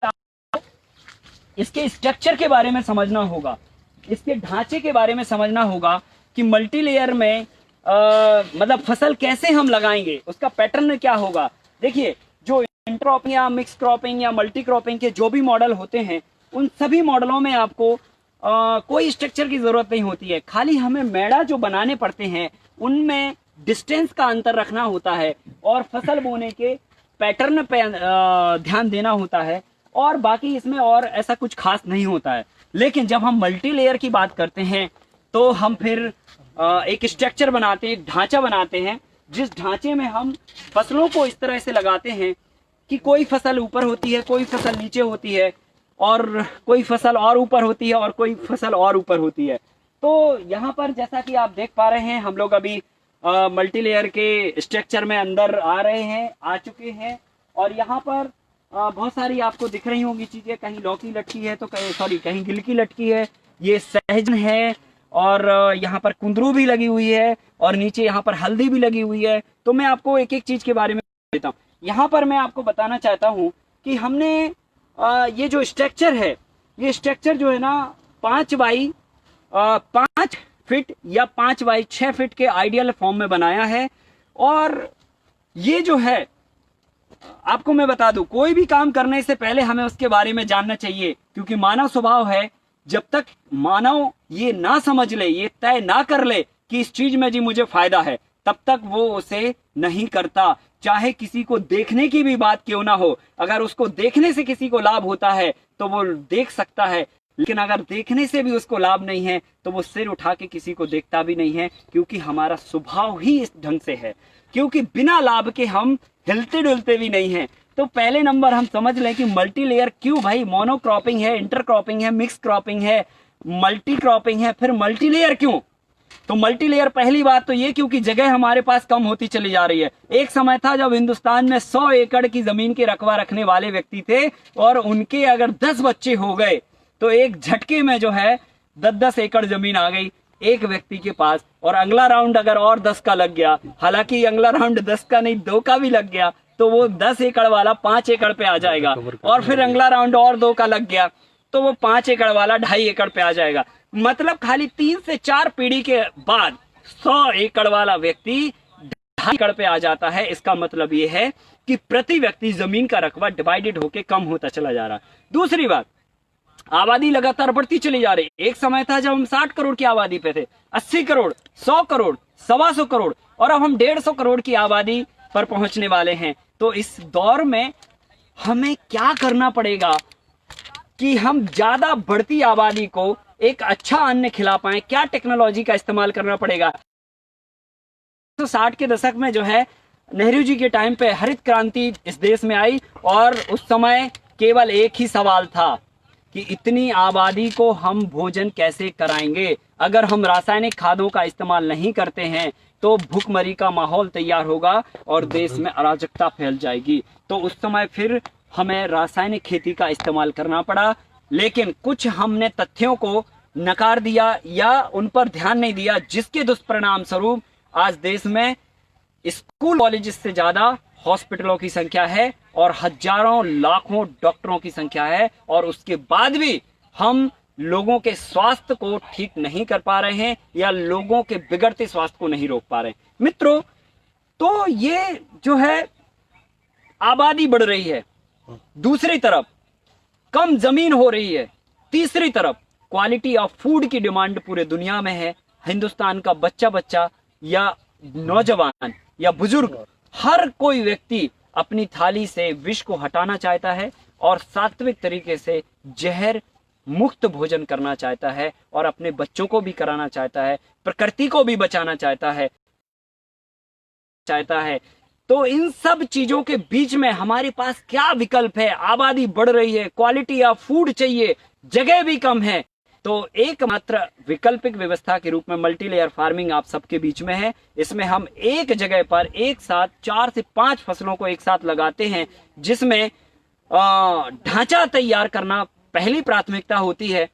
इसके स्ट्रक्चर के बारे में समझना होगा, इसके ढांचे के बारे में समझना होगा कि मल्टी लेयर में मतलब फसल कैसे हम लगाएंगे, उसका पैटर्न क्या होगा। देखिए, जो इंटरक्रॉपिंग या मिक्स क्रॉपिंग या मल्टी क्रॉपिंग के जो भी मॉडल होते हैं, उन सभी मॉडलों में आपको कोई स्ट्रक्चर की जरूरत नहीं होती है। खाली हमें मेड़ा जो बनाने पड़ते हैं उनमें डिस्टेंस का अंतर रखना होता है और फसल बोने के पैटर्न पे ध्यान देना होता है, और बाकी इसमें और ऐसा कुछ खास नहीं होता है। लेकिन जब हम मल्टी लेयर की बात करते हैं तो हम फिर एक स्ट्रक्चर बनाते हैं, एक ढांचा बनाते हैं, जिस ढांचे में हम फसलों को इस तरह से लगाते हैं कि कोई फसल ऊपर होती है, कोई फसल नीचे होती है, और कोई फसल और ऊपर होती है और कोई फसल और ऊपर होती है। तो यहाँ पर जैसा कि आप देख पा रहे हैं, हम लोग अभी मल्टी लेयर के स्ट्रक्चर में अंदर आ रहे हैं, आ चुके हैं। और यहाँ पर बहुत सारी आपको दिख रही होंगी चीजें, कहीं लौकी लटकी है तो कहीं गिलकी लटकी है, ये सहजन है, और यहाँ पर कुंदरू भी लगी हुई है, और नीचे यहाँ पर हल्दी भी लगी हुई है। तो मैं आपको एक एक चीज के बारे में देता हूँ। यहाँ पर मैं आपको बताना चाहता हूँ कि हमने ये जो स्ट्रक्चर है, ये स्ट्रक्चर जो है ना 5 बाई 5 फीट या 5 बाई 6 फीट के आइडियल फॉर्म में बनाया है। और ये जो है आपको मैं बता दूं, कोई भी काम करने से पहले हमें उसके बारे में जानना चाहिए, क्योंकि मानव स्वभाव है, जब तक मानव ये ना समझ ले, ये तय ना कर ले कि इस चीज में जी मुझे फायदा है, तब तक वो उसे नहीं करता। चाहे किसी को देखने की भी बात क्यों ना हो, अगर उसको देखने से किसी को लाभ होता है तो वो देख सकता है, लेकिन अगर देखने से भी उसको लाभ नहीं है तो वो सिर उठा के किसी को देखता भी नहीं है, क्योंकि हमारा स्वभाव ही इस ढंग से है, क्योंकि बिना लाभ के हम हिलते डुलते भी नहीं हैं। तो पहले नंबर हम समझ लें कि मल्टी लेयर क्यों भाई, मोनोक्रॉपिंग है, इंटरक्रॉपिंग है, मिक्स क्रॉपिंग है, मल्टी क्रॉपिंग है, फिर मल्टी लेयर क्यों? तो मल्टी लेयर पहली बात तो ये, क्योंकि जगह हमारे पास कम होती चली जा रही है। एक समय था जब हिंदुस्तान में 100 एकड़ की जमीन के रकबा रखने वाले व्यक्ति थे, और उनके अगर 10 बच्चे हो गए तो एक झटके में जो है 10-10 एकड़ जमीन आ गई एक व्यक्ति के पास। और अगला राउंड अगर और 10 का लग गया, हालांकि अगला राउंड 10 का नहीं 2 का भी लग गया, तो वो 10 एकड़ वाला 5 एकड़ पे आ जाएगा। और फिर अगला राउंड और 2 का लग गया तो वो 5 एकड़ वाला 2.5 एकड़ पे आ जाएगा। मतलब खाली 3 से 4 पीढ़ी के बाद 100 एकड़ वाला व्यक्ति 2.5 एकड़ पे आ जाता है। इसका मतलब ये है कि प्रति व्यक्ति जमीन का रकबा डिवाइडेड होके कम होता चला जा रहा है। दूसरी बात, आबादी लगातार बढ़ती चली जा रही। एक समय था जब हम 60 करोड़ की आबादी पे थे, 80 करोड़, 100 करोड़, 125 करोड़, और अब हम 150 करोड़ की आबादी पर पहुंचने वाले हैं। तो इस दौर में हमें क्या करना पड़ेगा कि हम ज्यादा बढ़ती आबादी को एक अच्छा अन्न खिला पाए? क्या टेक्नोलॉजी का इस्तेमाल करना पड़ेगा? 1960 के दशक में जो है नेहरू जी के टाइम पे हरित क्रांति इस देश में आई, और उस समय केवल एक ही सवाल था कि इतनी आबादी को हम भोजन कैसे कराएंगे। अगर हम रासायनिक खादों का इस्तेमाल नहीं करते हैं तो भूखमरी का माहौल तैयार होगा और देश में अराजकता फैल जाएगी। तो उस समय फिर हमें रासायनिक खेती का इस्तेमाल करना पड़ा, लेकिन कुछ हमने तथ्यों को नकार दिया या उन पर ध्यान नहीं दिया, जिसके दुष्परिणाम स्वरूप आज देश में स्कूल कॉलेज से ज्यादा हॉस्पिटलों की संख्या है और हजारों लाखों डॉक्टरों की संख्या है, और उसके बाद भी हम लोगों के स्वास्थ्य को ठीक नहीं कर पा रहे हैं या लोगों के बिगड़ते स्वास्थ्य को नहीं रोक पा रहे हैं। मित्रों, तो ये जो है आबादी बढ़ रही है, दूसरी तरफ कम जमीन हो रही है, तीसरी तरफ क्वालिटी ऑफ फूड की डिमांड पूरे दुनिया में है। हिंदुस्तान का बच्चा बच्चा या नौजवान या बुजुर्ग, हर कोई व्यक्ति अपनी थाली से विष को हटाना चाहता है और सात्विक तरीके से जहर मुक्त भोजन करना चाहता है, और अपने बच्चों को भी कराना चाहता है, प्रकृति को भी बचाना चाहता है। तो इन सब चीजों के बीच में हमारे पास क्या विकल्प है? आबादी बढ़ रही है, क्वालिटी ऑफ फूड चाहिए, जगह भी कम है, तो एकमात्र वैकल्पिक व्यवस्था के रूप में मल्टी लेयर फार्मिंग आप सबके बीच में है। इसमें हम एक जगह पर एक साथ 4 से 5 फसलों को एक साथ लगाते हैं, जिसमें ढांचा तैयार करना पहली प्राथमिकता होती है।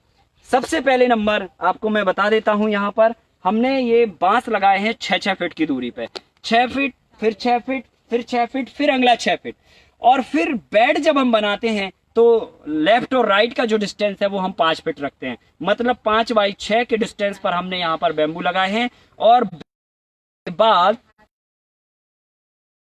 सबसे पहले नंबर आपको मैं बता देता हूं, यहाँ पर हमने ये बांस लगाए हैं 6-6 फीट की दूरी पे, 6 फीट, फिर 6 फीट, फिर 6 फीट, फिर अगला 6 फीट। और फिर बेड जब हम बनाते हैं तो लेफ्ट और राइट का जो डिस्टेंस है वो हम 5 फीट रखते हैं, मतलब 5 बाई 6 के डिस्टेंस पर हमने यहाँ पर बैम्बू लगाए हैं। और बाद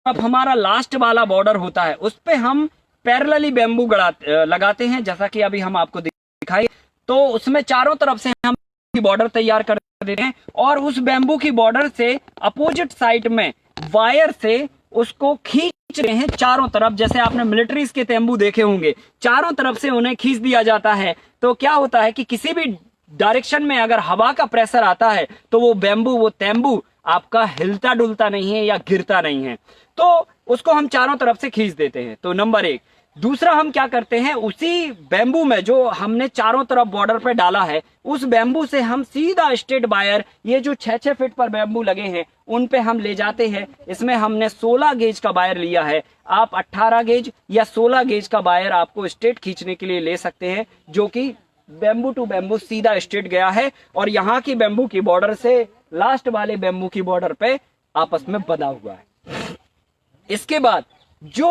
अब हमारा लास्ट वाला बॉर्डर होता है, उस पे हम पैरेलली बैम्बू लगाते हैं, जैसा कि अभी हम आपको दिखाई। तो उसमें चारों तरफ से हम बॉर्डर तैयार कर देते हैं, और उस बैम्बू की बॉर्डर से अपोजिट साइड में वायर से उसको खींच रहे हैं चारों तरफ। जैसे आपने मिलिट्रीज के तंबू देखे होंगे, चारों तरफ से उन्हें खींच दिया जाता है। तो क्या होता है कि किसी भी डायरेक्शन में अगर हवा का प्रेशर आता है तो वो बैम्बू, वो तंबू आपका हिलता डुलता नहीं है या गिरता नहीं है। तो उसको हम चारों तरफ से खींच देते हैं, तो नंबर 1। दूसरा, हम क्या करते हैं, उसी बैम्बू में जो हमने चारों तरफ बॉर्डर पे डाला है, उस बैम्बू से हम सीधा स्ट्रेट वायर, ये जो 6-6 फीट पर बैम्बू लगे हैं उन पे हम ले जाते हैं। इसमें हमने 16 गेज का वायर लिया है। आप 18 गेज या 16 गेज का वायर आपको स्ट्रेट खींचने के लिए ले सकते हैं, जो कि बैम्बू टू बैम्बू सीधा स्ट्रेट गया है, और यहाँ की बैम्बू की बॉर्डर से लास्ट वाले बेम्बू की बॉर्डर पे आपस में बंधा हुआ है। इसके बाद जो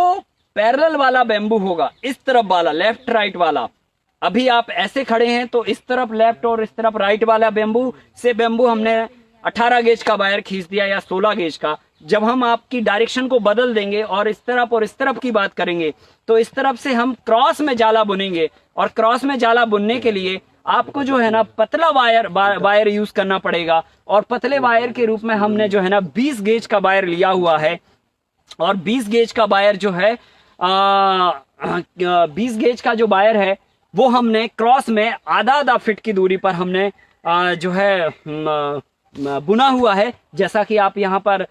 पैरेलल वाला बेम्बू होगा, इस तरफ वाला लेफ्ट राइट वाला, अभी आप ऐसे खड़े हैं तो इस तरफ लेफ्ट और इस तरफ राइट वाला बेम्बू से बेम्बू हमने 18 गेज का वायर खींच दिया या 16 गेज का। जब हम आपकी डायरेक्शन को बदल देंगे और इस तरफ की बात करेंगे तो इस तरफ से हम क्रॉस में जाला बुनेंगे, और क्रॉस में जाला बुनने के लिए आपको जो है ना पतला वायर यूज करना पड़ेगा। और पतले वायर के रूप में हमने जो है ना 20 गेज का वायर लिया हुआ है, और 20 गेज का वायर जो है 20 गेज का जो वायर है वो हमने क्रॉस में आधा फीट की दूरी पर हमने जो है बुना हुआ है। जैसा कि आप यहाँ पर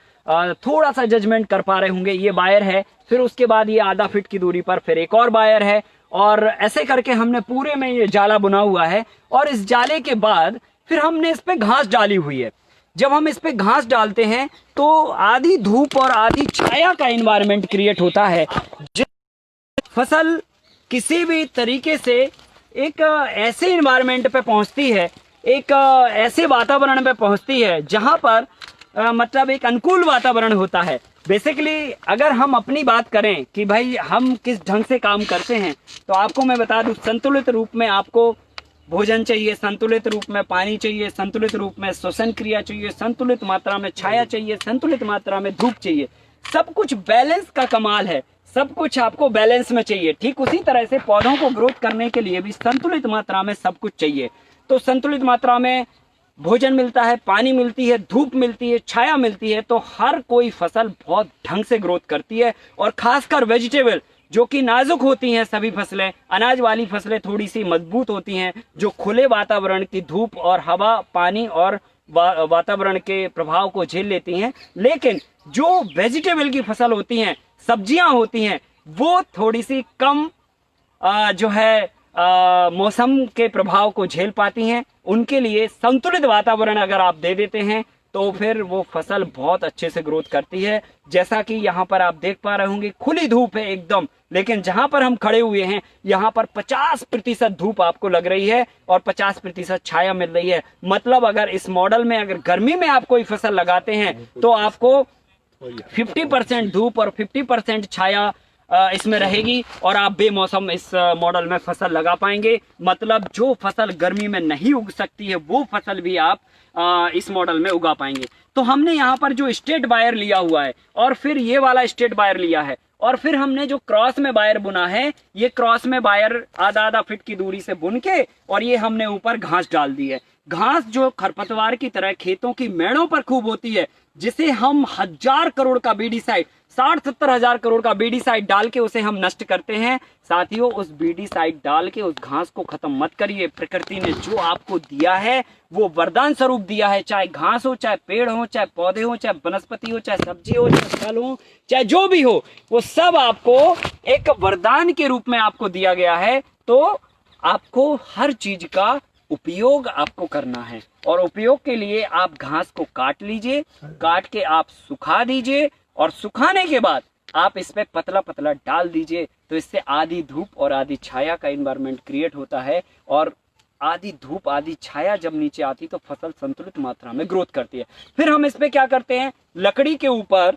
थोड़ा सा जजमेंट कर पा रहे होंगे, ये वायर है, फिर उसके बाद ये आधा फीट की दूरी पर फिर एक और वायर है, और ऐसे करके हमने पूरे में ये जाला बुना हुआ है। और इस जाले के बाद फिर हमने इस पे घास डाली हुई है। जब हम इस पे घास डालते हैं तो आधी धूप और आधी छाया का एनवायरनमेंट क्रिएट होता है। फसल किसी भी तरीके से एक ऐसे एनवायरनमेंट पे पहुंचती है, एक ऐसे वातावरण पे पहुंचती है जहां पर मतलब एक अनुकूल वातावरण होता है। बेसिकली अगर हम अपनी बात करें कि भाई हम किस ढंग से काम करते हैं, तो आपको मैं बता दूं, संतुलित रूप में आपको भोजन चाहिए, संतुलित रूप में पानी चाहिए, संतुलित रूप में श्वसन क्रिया चाहिए, संतुलित मात्रा में छाया चाहिए, संतुलित मात्रा में धूप चाहिए। सब कुछ बैलेंस का कमाल है, सब कुछ आपको बैलेंस में चाहिए। ठीक उसी तरह से पौधों को ग्रोथ करने के लिए भी संतुलित मात्रा में सब कुछ चाहिए। तो संतुलित मात्रा में भोजन मिलता है, पानी मिलती है, धूप मिलती है, छाया मिलती है, तो हर कोई फसल बहुत ढंग से ग्रोथ करती है। और खासकर वेजिटेबल जो कि नाजुक होती हैं, सभी फसलें, अनाज वाली फसलें थोड़ी सी मजबूत होती हैं, जो खुले वातावरण की धूप और हवा, पानी और वातावरण के प्रभाव को झेल लेती हैं। लेकिन जो वेजिटेबल की फसल होती हैं, सब्जियां होती हैं, वो थोड़ी सी कम जो है मौसम के प्रभाव को झेल पाती हैं। उनके लिए संतुलित वातावरण अगर आप दे देते हैं तो फिर वो फसल बहुत अच्छे से ग्रोथ करती है। जैसा कि यहाँ पर आप देख पा रहे होंगे, खुली धूप है एकदम, लेकिन जहां पर हम खड़े हुए हैं यहाँ पर 50% धूप आपको लग रही है और 50% छाया मिल रही है। मतलब अगर इस मॉडल में अगर गर्मी में आप कोई फसल लगाते हैं तो आपको 50% धूप और 50% छाया इसमें रहेगी, और आप बेमौसम इस मॉडल में फसल लगा पाएंगे। मतलब जो फसल गर्मी में नहीं उग सकती है वो फसल भी आप इस मॉडल में उगा पाएंगे। तो हमने यहाँ पर जो स्ट्रेट वायर लिया हुआ है और फिर ये वाला स्ट्रेट वायर लिया है, और फिर हमने जो क्रॉस में वायर बुना है, ये क्रॉस में वायर आधा फीट की दूरी से बुन के, और ये हमने ऊपर घास डाल दी है। घास जो खरपतवार की तरह खेतों की मेड़ों पर खूब होती है, जिसे हम 1000 करोड़ का बीडीसाइड, 60-70 हजार करोड़ का बीडीसाइड डाल के उसे हम नष्ट करते हैं। साथियों, उस बीडीसाइड डाल के उस घास को खत्म मत करिए। प्रकृति ने जो आपको दिया है वो वरदान स्वरूप दिया है, चाहे घास हो, चाहे पेड़ हो, चाहे पौधे हो, चाहे वनस्पति हो, चाहे सब्जी हो, चाहे फल हो, चाहे जो भी हो, वो सब आपको एक वरदान के रूप में आपको दिया गया है। तो आपको हर चीज का उपयोग आपको करना है, और उपयोग के लिए आप घास को काट लीजिए, काट के आप सुखा दीजिए, और सुखाने के बाद आप इस पे पतला पतला डाल दीजिए। तो इससे आधी धूप और आधी छाया का एनवायरनमेंट क्रिएट होता है, और आधी धूप आधी छाया जब नीचे आती तो फसल संतुलित मात्रा में ग्रोथ करती है। फिर हम इस पे क्या करते हैं, लकड़ी के ऊपर,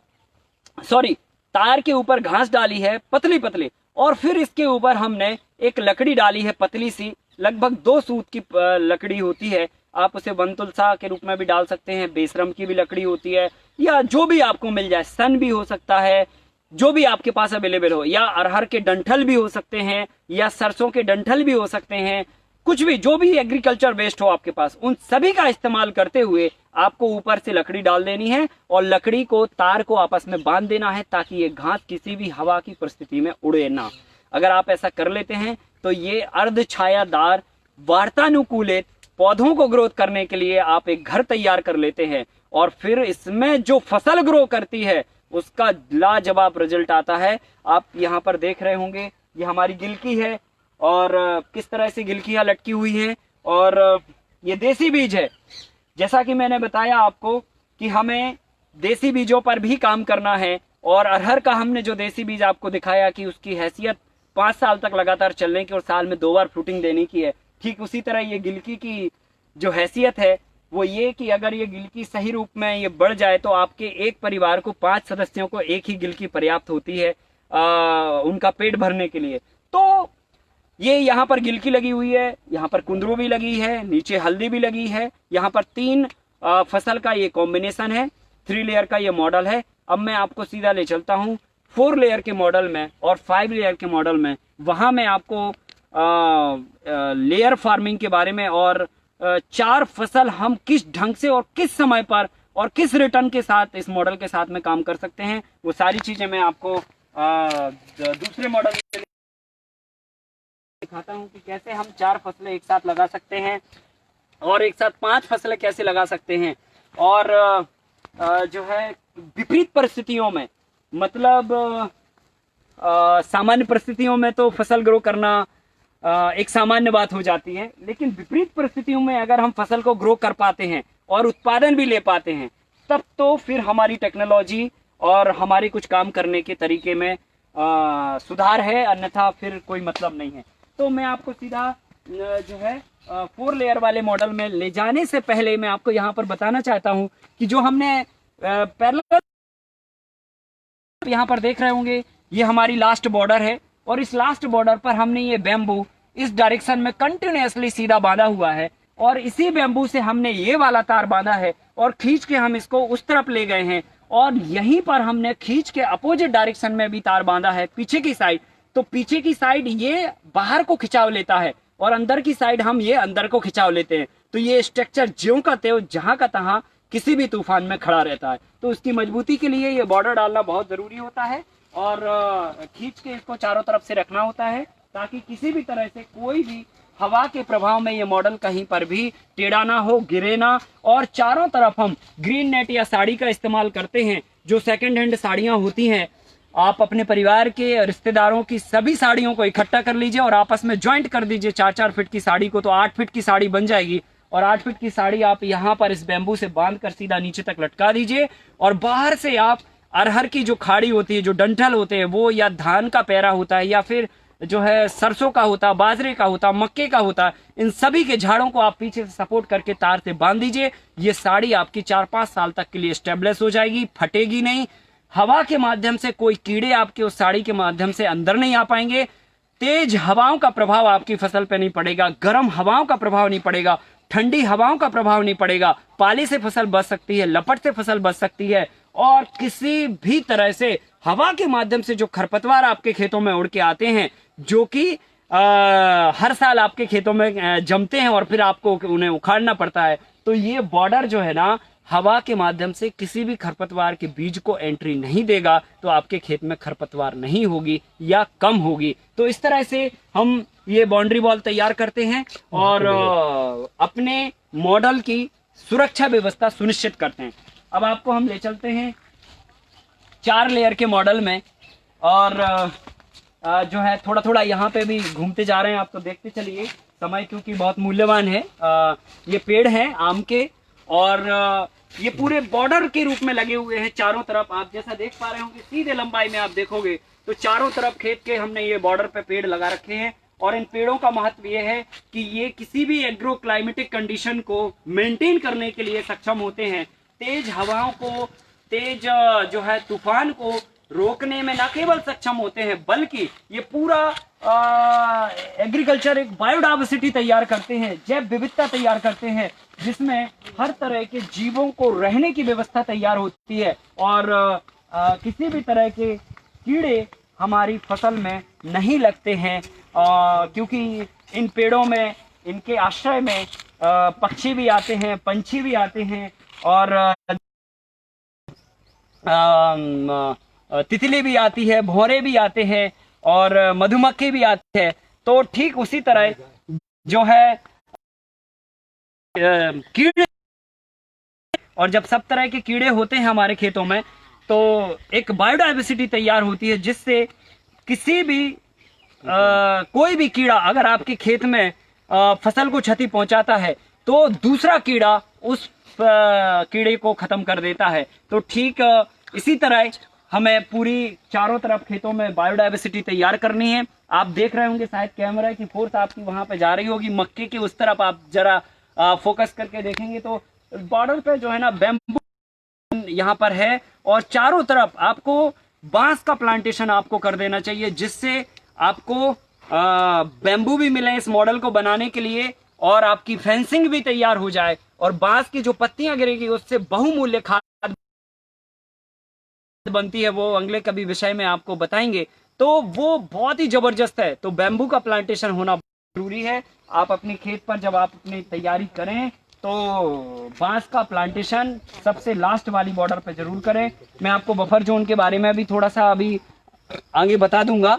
तार के ऊपर घास डाली है पतली पतली, और फिर इसके ऊपर हमने एक लकड़ी डाली है पतली सी, लगभग 2 सूत की लकड़ी होती है। आप उसे वनतुलसा के रूप में भी डाल सकते हैं, बेशरम की भी लकड़ी होती है, या जो भी आपको मिल जाए, सन भी हो सकता है, जो भी आपके पास अवेलेबल हो, या अरहर के डंठल भी हो सकते हैं, या सरसों के डंठल भी हो सकते हैं, कुछ भी जो भी एग्रीकल्चर वेस्ट हो आपके पास, उन सभी का इस्तेमाल करते हुए आपको ऊपर से लकड़ी डाल देनी है, और लकड़ी को, तार को आपस में बांध देना है, ताकि ये घास किसी भी हवा की परिस्थिति में उड़े ना। अगर आप ऐसा कर लेते हैं तो ये अर्ध छायादार वातानुकूलित पौधों को ग्रोथ करने के लिए आप एक घर तैयार कर लेते हैं, और फिर इसमें जो फसल ग्रो करती है उसका लाजवाब रिजल्ट आता है। आप यहाँ पर देख रहे होंगे, ये हमारी गिलकी है, और किस तरह से गिलकियां लटकी हुई हैं, और ये देसी बीज है। जैसा कि मैंने बताया आपको कि हमें देसी बीजों पर भी काम करना है, और अरहर का हमने जो देसी बीज आपको दिखाया कि उसकी हैसियत 5 साल तक लगातार चलने की और साल में 2 बार फ्रूटिंग देने की है, ठीक उसी तरह ये गिलकी की जो हैसियत है वो ये कि अगर ये गिलकी सही रूप में ये बढ़ जाए तो आपके एक परिवार को 5 सदस्यों को एक ही गिलकी पर्याप्त होती है उनका पेट भरने के लिए। तो ये यहाँ पर गिलकी लगी हुई है, यहाँ पर कुंदरू भी लगी है, नीचे हल्दी भी लगी है, यहाँ पर 3 फसल का ये कॉम्बिनेशन है, 3 लेयर का ये मॉडल है। अब मैं आपको सीधा ले चलता हूँ 4 लेयर के मॉडल में और 5 लेयर के मॉडल में। वहां मैं आपको लेयर फार्मिंग के बारे में और 4 फसल हम किस ढंग से और किस समय पर और किस रिटर्न के साथ इस मॉडल के साथ में काम कर सकते हैं, वो सारी चीजें मैं आपको दूसरे मॉडल में दिखाता हूं कि कैसे हम 4 फसलें एक साथ लगा सकते हैं और एक साथ 5 फसलें कैसे लगा सकते हैं। और जो है विपरीत परिस्थितियों में, मतलब सामान्य परिस्थितियों में तो फसल ग्रो करना एक सामान्य बात हो जाती है, लेकिन विपरीत परिस्थितियों में अगर हम फसल को ग्रो कर पाते हैं और उत्पादन भी ले पाते हैं, तब तो फिर हमारी टेक्नोलॉजी और हमारी कुछ काम करने के तरीके में सुधार है, अन्यथा फिर कोई मतलब नहीं है। तो मैं आपको सीधा जो है 4 लेयर वाले मॉडल में ले जाने से पहले मैं आपको यहाँ पर बताना चाहता हूँ कि जो हमने पैरेलल यहाँ पर देख रहे होंगे, ये हमारी लास्ट बॉर्डर है और इस लास्ट बॉर्डर पर हमने ये बैम्बू इस डायरेक्शन में कंटिन्यूअसली सीधा बांधा हुआ है और इसी बैम्बू से हमने ये वाला तार बांधा है और खींच के हम इसको उस तरफ ले गए हैं और यहीं पर हमने खींच के अपोजिट डायरेक्शन में भी तार बांधा है पीछे की साइड। तो पीछे की साइड ये बाहर को खिंचाव लेता है और अंदर की साइड हम ये अंदर को खिंचाव लेते हैं। तो ये स्ट्रक्चर ज्यों का त्यों जहां का तहां किसी भी तूफान में खड़ा रहता है। तो उसकी मजबूती के लिए ये बॉर्डर डालना बहुत जरूरी होता है और खींच के इसको चारों तरफ से रखना होता है ताकि किसी भी तरह से कोई भी हवा के प्रभाव में ये मॉडल कहीं पर भी टेढ़ा ना हो, गिरे ना। और चारों तरफ हम ग्रीन नेट या साड़ी का इस्तेमाल करते हैं, जो सेकंड हैंड साड़ियां होती हैं। आप अपने परिवार के रिश्तेदारों की सभी साड़ियों को इकट्ठा कर लीजिए और आपस में ज्वाइंट कर दीजिए 4-4 फीट की साड़ी को, तो 8 फीट की साड़ी बन जाएगी। और 8 फीट की साड़ी आप यहाँ पर इस बैम्बू से बांध कर सीधा नीचे तक लटका दीजिए और बाहर से आप अरहर की जो खाड़ी होती है, जो डंठल होते हैं, वो या धान का पैरा होता है या फिर जो है सरसों का होता, बाजरे का होता, मक्के का होता, इन सभी के झाड़ों को आप पीछे से सपोर्ट करके तार से बांध दीजिए। ये साड़ी आपकी 4-5 साल तक के लिए स्टेबलिश हो जाएगी, फटेगी नहीं। हवा के माध्यम से कोई कीड़े आपके उस साड़ी के माध्यम से अंदर नहीं आ पाएंगे। तेज हवाओं का प्रभाव आपकी फसल पे नहीं पड़ेगा, गर्म हवाओं का प्रभाव नहीं पड़ेगा, ठंडी हवाओं का प्रभाव नहीं पड़ेगा। पाले से फसल बच सकती है, लपट से फसल बच सकती है और किसी भी तरह से हवा के माध्यम से जो खरपतवार आपके खेतों में उड़ के आते हैं, जो कि हर साल आपके खेतों में जमते हैं और फिर आपको उन्हें उखाड़ना पड़ता है, तो ये बॉर्डर जो है ना हवा के माध्यम से किसी भी खरपतवार के बीज को एंट्री नहीं देगा, तो आपके खेत में खरपतवार नहीं होगी या कम होगी। तो इस तरह से हम ये बाउंड्री वॉल तैयार करते हैं और अपने मॉडल की सुरक्षा व्यवस्था सुनिश्चित करते हैं। अब आपको हम ले चलते हैं 4 लेयर के मॉडल में और जो है थोड़ा थोड़ा यहाँ पे भी घूमते जा रहे हैं, आप तो देखते चलिए, समय क्योंकि बहुत मूल्यवान है। ये पेड़ हैं आम के और ये पूरे बॉर्डर के रूप में लगे हुए हैं चारों तरफ। आप जैसा देख पा रहे होंगे, सीधे लंबाई में आप देखोगे तो चारों तरफ खेत के हमने ये बॉर्डर पे पेड़ लगा रखे हैं और इन पेड़ों का महत्व ये है कि ये किसी भी एग्रो क्लाइमेटिक कंडीशन को मेंटेन करने के लिए सक्षम होते हैं। तेज हवाओं को, तेज जो है तूफान को रोकने में न केवल सक्षम होते हैं, बल्कि ये पूरा एग्रीकल्चर एक बायोडाइवर्सिटी तैयार करते हैं, जैव विविधता तैयार करते हैं, जिसमें हर तरह के जीवों को रहने की व्यवस्था तैयार होती है और किसी भी तरह के कीड़े हमारी फसल में नहीं लगते हैं, क्योंकि इन पेड़ों में, इनके आश्रय में पक्षी भी आते हैं, पंछी भी आते हैं और तितली भी आती है, भौरे भी आते हैं और मधुमक्खी भी आते हैं। तो ठीक उसी तरह जो है कीड़े, और जब सब तरह के कीड़े होते हैं हमारे खेतों में तो एक बायोडाइवर्सिटी तैयार होती है, जिससे किसी भी कोई भी कीड़ा अगर आपके खेत में फसल को क्षति पहुंचाता है तो दूसरा कीड़ा उस कीड़े को खत्म कर देता है। तो ठीक इसी तरह हमें पूरी चारों तरफ खेतों में बायोडाइवर्सिटी तैयार करनी है। आप देख रहे होंगे शायद कैमरा की फोर्स आपकी वहां पे जा रही होगी, मक्के की उस तरफ आप जरा फोकस करके देखेंगे तो बॉर्डर पे जो है ना बैम्बू यहाँ पर है, और चारों तरफ आपको बांस का प्लांटेशन आपको कर देना चाहिए, जिससे आपको बैम्बू भी मिले इस मॉडल को बनाने के लिए, और आपकी फेंसिंग भी तैयार हो जाए, और बांस की जो पत्तियां गिरेगी उससे बहुमूल्य खाद बनती है, वो अगले कभी विषय में आपको बताएंगे। तो वो बहुत ही जबरदस्त है। तो बैम्बू का प्लांटेशन होना जरूरी है। आप अपने खेत पर जब आप अपनी तैयारी करें तो बांस का प्लांटेशन सबसे लास्ट वाली बॉर्डर पे जरूर करें। मैं आपको बफर जोन के बारे में भी थोड़ा सा अभी आगे बता दूंगा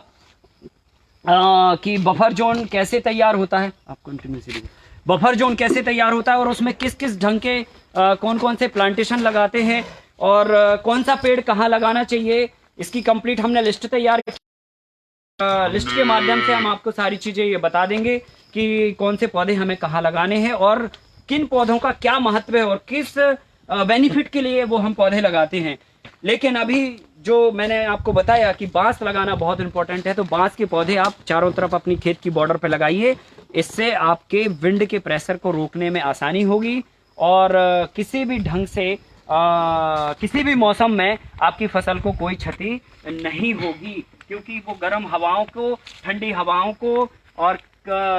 कि बफर जोन कैसे तैयार होता है। आप कंटिन्यू बफर जोन कैसे तैयार होता है और उसमें किस किस ढंग के कौन कौन से प्लांटेशन लगाते हैं और कौन सा पेड़ कहाँ लगाना चाहिए, इसकी कंप्लीट हमने लिस्ट तैयार की। लिस्ट के माध्यम से हम आपको सारी चीजें ये बता देंगे कि कौन से पौधे हमें कहाँ लगाने हैं और किन पौधों का क्या महत्व है और किस बेनिफिट के लिए वो हम पौधे लगाते हैं। लेकिन अभी जो मैंने आपको बताया कि बांस लगाना बहुत इंपॉर्टेंट है, तो बांस के पौधे आप चारों तरफ अपनी खेत की बॉर्डर पे लगाइए। इससे आपके विंड के प्रेशर को रोकने में आसानी होगी और किसी भी ढंग से किसी भी मौसम में आपकी फसल को कोई क्षति नहीं होगी, क्योंकि वो गर्म हवाओं को, ठंडी हवाओं को और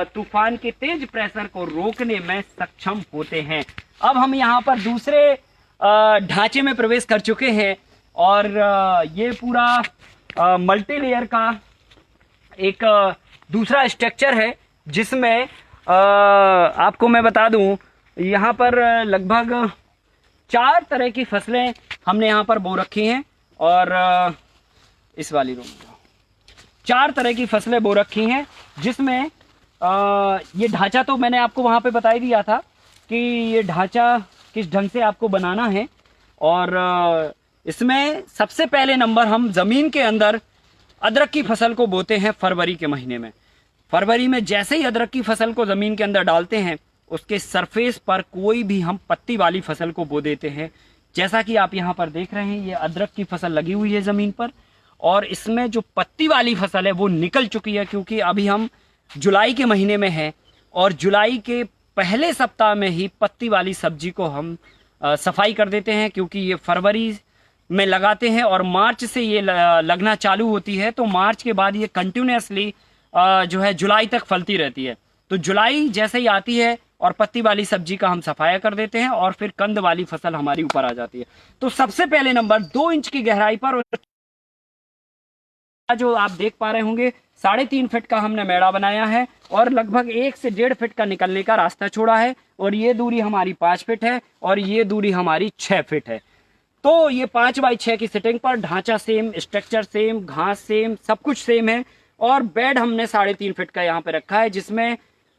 तूफान के तेज प्रेशर को रोकने में सक्षम होते हैं। अब हम यहाँ पर दूसरे ढांचे में प्रवेश कर चुके हैं और ये पूरा मल्टी लेयर का एक दूसरा स्ट्रक्चर है, जिसमें आपको मैं बता दूं यहाँ पर लगभग 4 तरह की फसलें हमने यहाँ पर बो रखी हैं और इस वाली रूम में 4 तरह की फसलें बो रखी हैं, जिसमें ये ढांचा तो मैंने आपको वहाँ पे बता ही दिया था कि ये ढांचा किस ढंग से आपको बनाना है। और इसमें सबसे पहले नंबर हम ज़मीन के अंदर अदरक की फसल को बोते हैं फरवरी के महीने में। फरवरी में जैसे ही अदरक की फसल को ज़मीन के अंदर डालते हैं, उसके सरफेस पर कोई भी हम पत्ती वाली फसल को बो देते हैं। जैसा कि आप यहाँ पर देख रहे हैं, ये अदरक की फसल लगी हुई है ज़मीन पर और इसमें जो पत्ती वाली फसल है वो निकल चुकी है, क्योंकि अभी हम जुलाई के महीने में हैं और जुलाई के पहले सप्ताह में ही पत्ती वाली सब्जी को हम सफाई कर देते हैं, क्योंकि ये फरवरी में लगाते हैं और मार्च से ये लगना चालू होती है। तो मार्च के बाद ये कंटिन्यूसली जो है जुलाई तक फलती रहती है। तो जुलाई जैसे ही आती है और पत्ती वाली सब्जी का हम सफाया कर देते हैं और फिर कंद वाली फसल हमारी ऊपर आ जाती है। तो सबसे पहले नंबर 2 इंच की गहराई पर, जो आप देख पा रहे होंगे 3.5 फीट का हमने मेड़ा बनाया है और लगभग 1 से 1.5 फीट का निकलने का रास्ता छोड़ा है और ये दूरी हमारी 5 फीट है और ये दूरी हमारी 6 फीट है। तो ये 5 बाई 6 की सिटिंग पर ढांचा सेम, स्ट्रक्चर सेम, घास सेम, सब कुछ सेम है और बेड हमने 3.5 फीट का यहाँ पे रखा है, जिसमें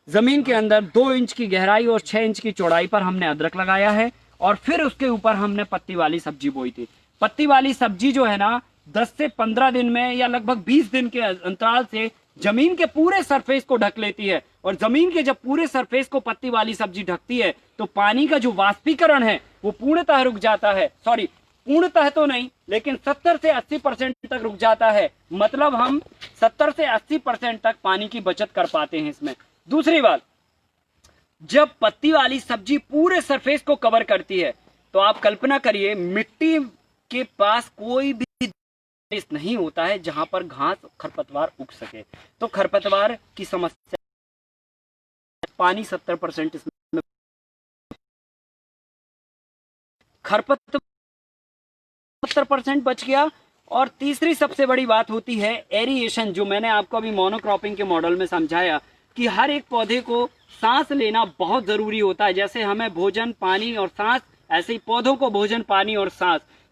जमीन के अंदर 2 इंच की गहराई और 6 इंच की चौड़ाई पर हमने अदरक लगाया है और फिर उसके ऊपर हमने पत्ती वाली सब्जी बोई थी। पत्ती वाली सब्जी जो है ना 10 से 15 दिन में या लगभग 20 दिन के अंतराल से जमीन के पूरे सरफेस को ढक लेती है और जमीन के जब पूरे सरफेस को पत्ती वाली सब्जी ढकती है तो पानी का जो वाष्पीकरण है वो पूर्णतः रुक जाता है। सॉरी, पूर्णतः तो नहीं, लेकिन 70 से 80% तक रुक जाता है। मतलब हम 70 से 80% तक पानी की बचत कर पाते हैं इसमें। दूसरी बात, जब पत्ती वाली सब्जी पूरे सरफेस को कवर करती है तो आप कल्पना करिए मिट्टी के पास कोई भी नहीं होता है जहां पर घास खरपतवार उग सके। तो खरपतवार की समस्या, पानी 70% इसमें, खरपतवार 70% बच गया। और तीसरी सबसे बड़ी बात होती है एरिएशन, जो मैंने आपको अभी मोनोक्रॉपिंग के मॉडल में समझाया कि हर एक पौधे को सांस लेना बहुत जरूरी होता है। जैसे हमें भोजन, पानी और सांस, ऐसे ही पौधों को भोजन, पानी और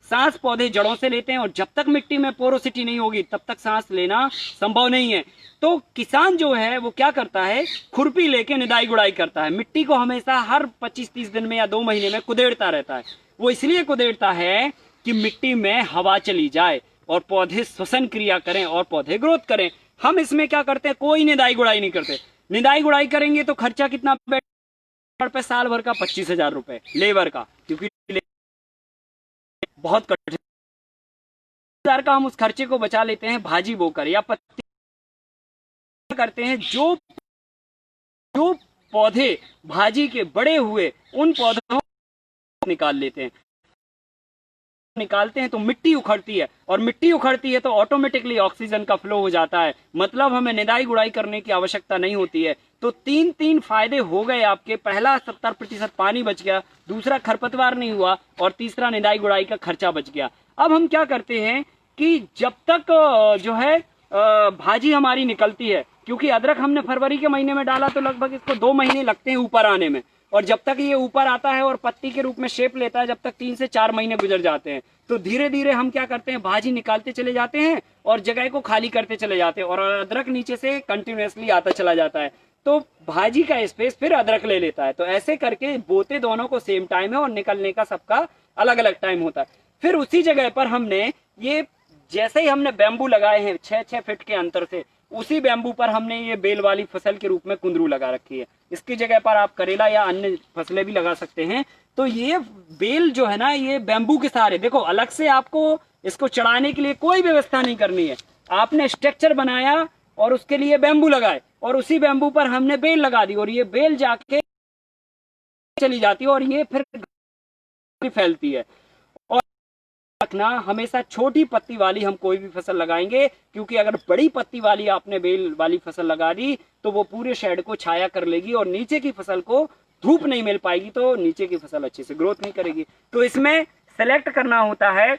सांस पौधे जड़ों से लेते हैं और जब तक मिट्टी में पोरोसिटी नहीं होगी तब तक सांस लेना संभव नहीं है। तो किसान जो है वो क्या करता है, खुरपी लेके निदाई गुड़ाई करता है। मिट्टी को हमेशा हर 25-30 दिन में या 2 महीने में कुदेड़ता रहता है। वो इसलिए कुदेड़ता है कि मिट्टी में हवा चली जाए और पौधे श्वसन क्रिया करें और पौधे ग्रोथ करें। हम इसमें क्या करते हैं, कोई निदाई गुड़ाई नहीं करते। निदाई गुड़ाई करेंगे तो खर्चा कितना पे, साल भर का 25,000 रुपए लेबर का, क्योंकि बहुत कठिन का हम उस खर्चे को बचा लेते हैं भाजी बोकर या पत्ती करते हैं। जो पौधे भाजी के बड़े हुए उन पौधों निकाल लेते हैं। निकालते हैं तो मिट्टी उखड़ती है, और मिट्टी उखड़ती है तो ऑटोमेटिकली ऑक्सीजन का फ्लो हो जाता है, मतलब हमें निदाई गुड़ाई करने की आवश्यकता नहीं होती है। तो तीन फायदे हो गए आपके। पहला 70% पानी बच गया, दूसरा खरपतवार नहीं हुआ, और तीसरा निदाई गुड़ाई का खर्चा बच गया। अब हम क्या करते हैं कि जब तक जो है भाजी हमारी निकलती है, क्योंकि अदरक हमने फरवरी के महीने में डाला तो लगभग इसको 2 महीने लगते हैं ऊपर आने में, और जब तक ये ऊपर आता है और पत्ती के रूप में शेप लेता है, जब तक 3 से 4 महीने गुजर जाते हैं। तो धीरे धीरे हम क्या करते हैं, भाजी निकालते चले जाते हैं और जगह को खाली करते चले जाते हैं, और अदरक नीचे से कंटिन्यूअसली आता चला जाता है, तो भाजी का स्पेस फिर अदरक ले लेता है। तो ऐसे करके बोते दोनों को सेम टाइम है और निकलने का सबका अलग अलग टाइम होता है। फिर उसी जगह पर हमने ये, जैसे ही हमने बैम्बू लगाए हैं 6-6 फीट के अंतर से, उसी बैम्बू पर हमने ये बेल वाली फसल के रूप में कुंदरू लगा रखी है। इसकी जगह पर आप करेला या अन्य फसलें भी लगा सकते हैं। तो ये बेल जो है ना, ये बैम्बू के सहारे, देखो अलग से आपको इसको चढ़ाने के लिए कोई व्यवस्था नहीं करनी है। आपने स्ट्रक्चर बनाया और उसके लिए बैम्बू लगाए, और उसी बैम्बू पर हमने बेल लगा दी, और ये बेल जाके चली जाती है और ये फिर फैलती है। और रखना, हमेशा छोटी पत्ती वाली हम कोई भी फसल लगाएंगे, क्योंकि अगर बड़ी पत्ती वाली आपने बेल वाली फसल लगा दी तो वो पूरे शेड को छाया कर लेगी और नीचे की फसल को धूप नहीं मिल पाएगी, तो नीचे की फसल अच्छे से ग्रोथ नहीं करेगी। तो इसमें सेलेक्ट करना होता है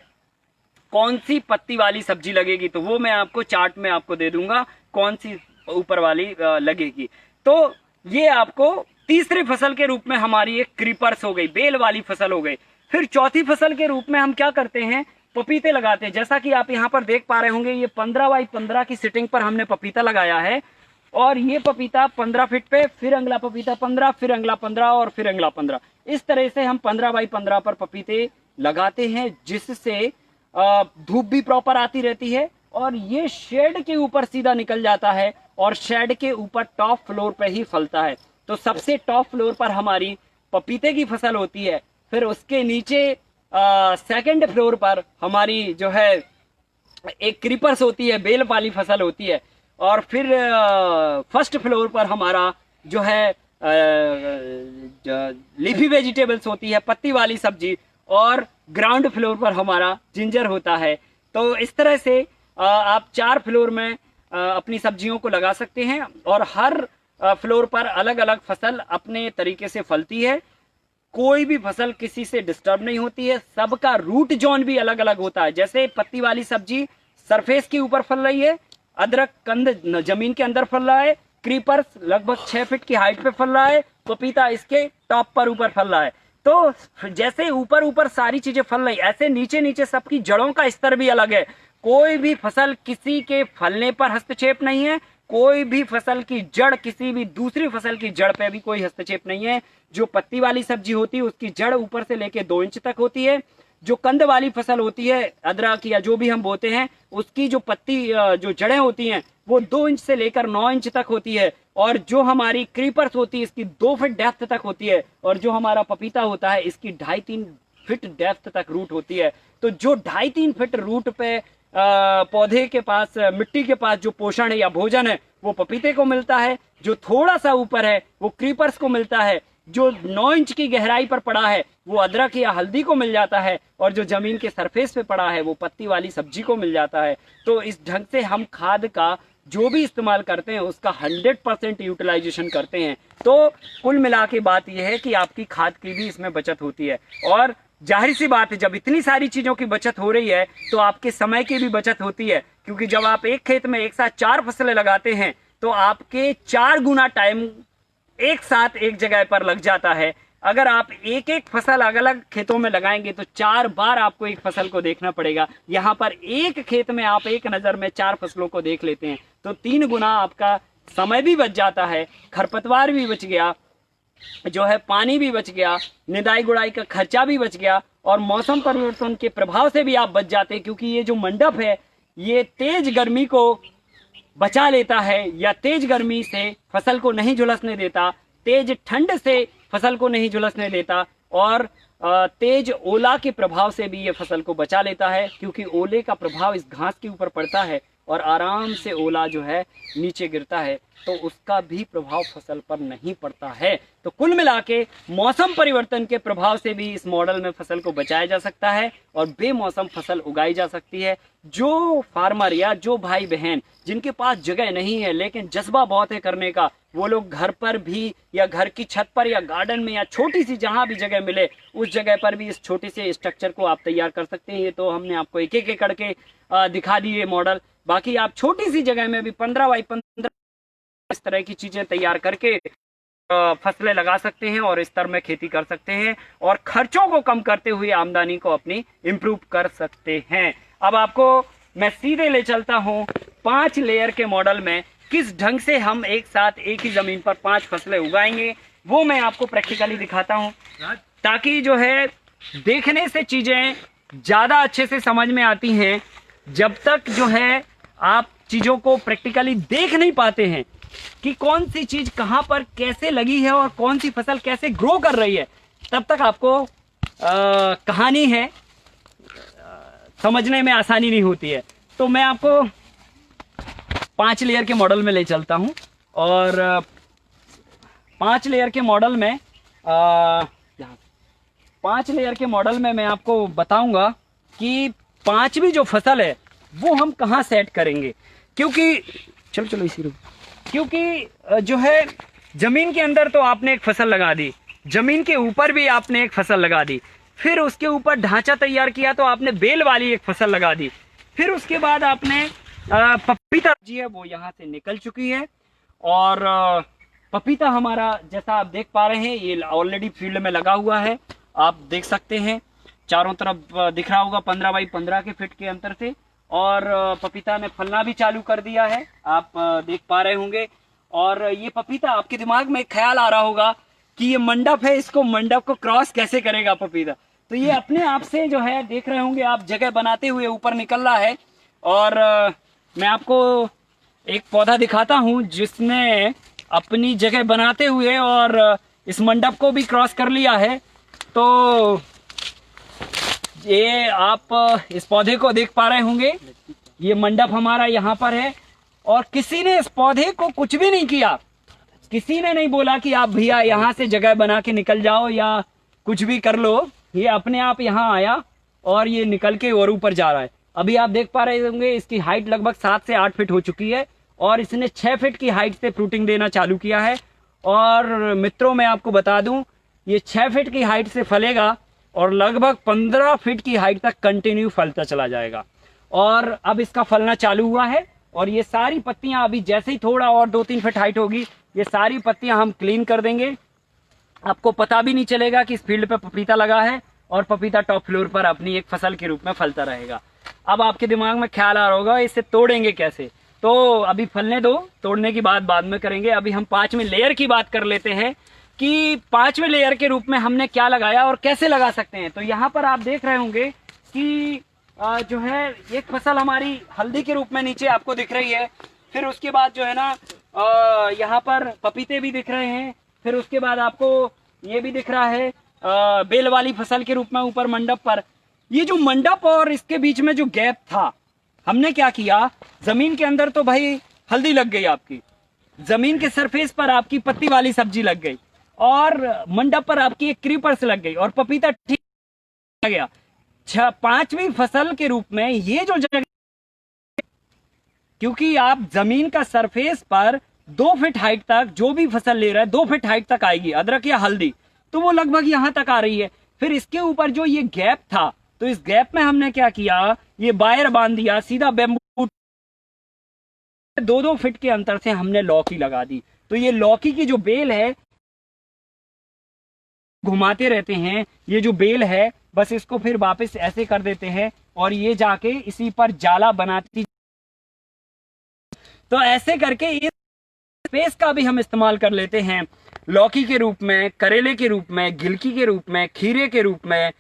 कौन सी पत्ती वाली सब्जी लगेगी, तो वो मैं आपको चार्ट में आपको दे दूंगा कौन सी ऊपर वाली लगेगी। तो ये आपको तीसरी फसल के रूप में हमारी एक क्रीपर्स हो गई, बेल वाली फसल हो गई। फिर चौथी फसल के रूप में हम क्या करते हैं, पपीते लगाते हैं। जैसा कि आप यहाँ पर देख पा रहे होंगे, ये 15 बाई 15 की सिटिंग पर हमने पपीता लगाया है, और ये पपीता 15 फीट पे, फिर अगला पपीता 15, फिर अगला 15 और फिर अगला 15। इस तरह से हम 15 बाई 15 पर पपीते लगाते हैं, जिससे धूप भी प्रॉपर आती रहती है, और ये शेड के ऊपर सीधा निकल जाता है, और शेड के ऊपर टॉप फ्लोर पे ही फलता है। तो सबसे टॉप फ्लोर पर हमारी पपीते की फसल होती है, फिर उसके नीचे सेकंड फ्लोर पर हमारी जो है एक क्रीपर्स होती है, बेल वाली फसल होती है, और फिर फर्स्ट फ्लोर पर हमारा जो है लीफी वेजिटेबल्स होती है, पत्ती वाली सब्जी, और ग्राउंड फ्लोर पर हमारा जिंजर होता है। तो इस तरह से आप 4 फ्लोर में अपनी सब्जियों को लगा सकते हैं, और हर फ्लोर पर अलग अलग फसल अपने तरीके से फलती है। कोई भी फसल किसी से डिस्टर्ब नहीं होती है, सबका रूट जोन भी अलग अलग होता है। जैसे पत्ती वाली सब्जी सरफेस के ऊपर फल रही है, अदरक कंद जमीन के अंदर फल रहा है, क्रीपर्स लगभग 6 फीट की हाइट पे फल रहा है, पपीता इसके टॉप पर ऊपर फल रहा है। तो जैसे ऊपर ऊपर सारी चीजें फल रही, ऐसे नीचे नीचे सबकी जड़ों का स्तर भी अलग है। कोई भी फसल किसी के फलने पर हस्तक्षेप नहीं है, कोई भी फसल की जड़ किसी भी दूसरी फसल की जड़ पे भी कोई हस्तक्षेप नहीं है। जो पत्ती वाली सब्जी होती है उसकी जड़ ऊपर से लेके 2 इंच तक होती है। जो कंद वाली फसल होती है, अदरक या जो भी हम बोते हैं, उसकी जो पत्ती जो जड़ें होती हैं वो 2 इंच से लेकर 9 इंच तक होती है। और जो हमारी क्रीपर्स होती है इसकी 2 फीट डेप्थ तक होती है, और जो हमारा पपीता होता है इसकी 2.5-3 फीट डेप्थ तक रूट होती है। तो जो 2.5-3 फीट रूट पे पौधे के पास, मिट्टी के पास जो पोषण है या भोजन है वो पपीते को मिलता है, जो थोड़ा सा ऊपर है वो क्रीपर्स को मिलता है, जो 9 इंच की गहराई पर पड़ा है वो अदरक या हल्दी को मिल जाता है, और जो जमीन के सरफेस पे पड़ा है वो पत्ती वाली सब्जी को मिल जाता है। तो इस ढंग से हम खाद का जो भी इस्तेमाल करते हैं उसका 100% यूटिलाइजेशन करते हैं। तो कुल मिला के बात यह है कि आपकी खाद की भी इसमें बचत होती है, और जाहिर सी बात है जब इतनी सारी चीजों की बचत हो रही है तो आपके समय की भी बचत होती है, क्योंकि जब आप एक खेत में एक साथ 4 फसलें लगाते हैं तो आपके 4 गुना टाइम एक साथ एक जगह पर लग जाता है। अगर आप एक एक फसल अलग अलग खेतों में लगाएंगे तो 4 बार आपको एक फसल को देखना पड़ेगा। यहाँ पर एक खेत में आप एक नजर में 4 फसलों को देख लेते हैं, तो 3 गुना आपका समय भी बच जाता है, खरपतवार भी बच गया, जो है पानी भी बच गया, निदाई गुड़ाई का खर्चा भी बच गया, और मौसम परिवर्तन के प्रभाव से भी आप बच जाते हैं, क्योंकि ये जो मंडप है ये तेज गर्मी को बचा लेता है, या तेज गर्मी से फसल को नहीं झुलसने देता, तेज ठंड से फसल को नहीं झुलसने देता, और तेज ओला के प्रभाव से भी ये फसल को बचा लेता है, क्योंकि ओले का प्रभाव इस घास के ऊपर पड़ता है और आराम से ओला जो है नीचे गिरता है, तो उसका भी प्रभाव फसल पर नहीं पड़ता है। तो कुल मिला के मौसम परिवर्तन के प्रभाव से भी इस मॉडल में फसल को बचाया जा सकता है और बेमौसम फसल उगाई जा सकती है। जो फार्मर या जो भाई बहन जिनके पास जगह नहीं है लेकिन जज्बा बहुत है करने का, वो लोग घर पर भी या घर की छत पर या गार्डन में या छोटी सी जहां भी जगह मिले उस जगह पर भी इस छोटी से स्ट्रक्चर को आप तैयार कर सकते हैं। ये तो हमने आपको एक एक एकड़ के दिखा दिए मॉडल। बाकी आप छोटी सी जगह में भी 15 बाई 15 इस तरह की चीजें तैयार करके फसलें लगा सकते हैं और इस तरह में खेती कर सकते हैं और खर्चों को कम करते हुए आमदनी को अपनी इम्प्रूव कर सकते हैं। अब आपको मैं सीधे ले चलता हूं 5 लेयर के मॉडल में किस ढंग से हम एक साथ एक ही जमीन पर 5 फसलें उगाएंगे, वो मैं आपको प्रैक्टिकली दिखाता हूं, ताकि जो है देखने से चीजें ज्यादा अच्छे से समझ में आती हैं। जब तक जो है आप चीजों को प्रैक्टिकली देख नहीं पाते हैं कि कौन सी चीज कहां पर कैसे लगी है और कौन सी फसल कैसे ग्रो कर रही है, तब तक आपको कहानी है समझने में आसानी नहीं होती है। तो मैं आपको 5 लेयर के मॉडल में ले चलता हूं और 5 लेयर के मॉडल में 5 लेयर के मॉडल में मैं आपको बताऊंगा कि 5वीं जो फसल है वो हम कहां सेट करेंगे, क्योंकि चलो इसी रुक, क्योंकि जो है जमीन के अंदर तो आपने एक फसल लगा दी, जमीन के ऊपर भी आपने एक फसल लगा दी, फिर उसके ऊपर ढांचा तैयार किया तो आपने बेल वाली एक फसल लगा दी, फिर उसके बाद आपने पपीता जी है वो यहाँ से निकल चुकी है और पपीता हमारा जैसा आप देख पा रहे हैं ये ऑलरेडी फील्ड में लगा हुआ है। आप देख सकते हैं चारों तरफ दिख रहा होगा 15 बाई 15 के फीट के अंतर से, और पपीता ने फलना भी चालू कर दिया है, आप देख पा रहे होंगे। और ये पपीता, आपके दिमाग में एक ख्याल आ रहा होगा कि ये मंडप है, इसको मंडप को क्रॉस कैसे करेगा पपीता, तो ये अपने आप से जो है देख रहे होंगे आप जगह बनाते हुए ऊपर निकल रहा है। और मैं आपको एक पौधा दिखाता हूं जिसने अपनी जगह बनाते हुए और इस मंडप को भी क्रॉस कर लिया है। तो ये आप इस पौधे को देख पा रहे होंगे, ये मंडप हमारा यहाँ पर है और किसी ने इस पौधे को कुछ भी नहीं किया, किसी ने नहीं बोला कि आप भैया यहाँ से जगह बना के निकल जाओ या कुछ भी कर लो, ये अपने आप यहाँ आया और ये निकल के और ऊपर जा रहा है। अभी आप देख पा रहे होंगे इसकी हाइट लगभग 7 से 8 फीट हो चुकी है और इसने 6 फीट की हाइट से फ्रूटिंग देना चालू किया है। और मित्रों मैं आपको बता दूं ये 6 फीट की हाइट से फलेगा और लगभग 15 फीट की हाइट तक कंटिन्यू फलता चला जाएगा। और अब इसका फलना चालू हुआ है और ये सारी पत्तियां अभी जैसे ही थोड़ा और 2-3 फीट हाइट होगी ये सारी पत्तियां हम क्लीन कर देंगे, आपको पता भी नहीं चलेगा कि इस फील्ड पे पपीता लगा है और पपीता टॉप फ्लोर पर अपनी एक फसल के रूप में फलता रहेगा। अब आपके दिमाग में ख्याल आ रहा होगा इसे तोड़ेंगे कैसे, तो अभी फलने दो, तोड़ने की बात बाद में करेंगे। अभी हम 5वें लेयर की बात कर लेते हैं कि 5वें लेयर के रूप में हमने क्या लगाया और कैसे लगा सकते हैं। तो यहाँ पर आप देख रहे होंगे कि जो है एक फसल हमारी हल्दी के रूप में नीचे आपको दिख रही है, फिर उसके बाद जो है ना यहाँ पर पपीते भी दिख रहे हैं, फिर उसके बाद आपको ये भी दिख रहा है बेल वाली फसल के रूप में ऊपर मंडप पर। ये जो मंडप और इसके बीच में जो गैप था, हमने क्या किया, जमीन के अंदर तो भाई हल्दी लग गई आपकी, जमीन के सरफेस पर आपकी पत्ती वाली सब्जी लग गई और मंडप पर आपकी एक क्रीपर्स लग गई और पपीता ठीक गया। 5वीं फसल के रूप में ये जो जगह, क्योंकि आप जमीन का सरफेस पर 2 फीट हाइट तक जो भी फसल ले रहा है 2 फीट हाइट तक आएगी, अदरक या हल्दी, तो वो लगभग यहां तक आ रही है। फिर इसके ऊपर जो ये गैप था, तो इस गैप में हमने क्या किया, ये वायर बांध दिया, सीधा बेम्बू 2-2 फीट के अंतर से हमने लौकी लगा दी। तो ये लौकी की जो बेल है घुमाते रहते हैं, ये जो बेल है बस इसको फिर वापस ऐसे कर देते हैं और ये जाके इसी पर जाला बनाती। तो ऐसे करके इस स्पेस का भी हम इस्तेमाल कर लेते हैं लौकी के रूप में, करेले के रूप में, गिलकी के रूप में, खीरे के रूप में,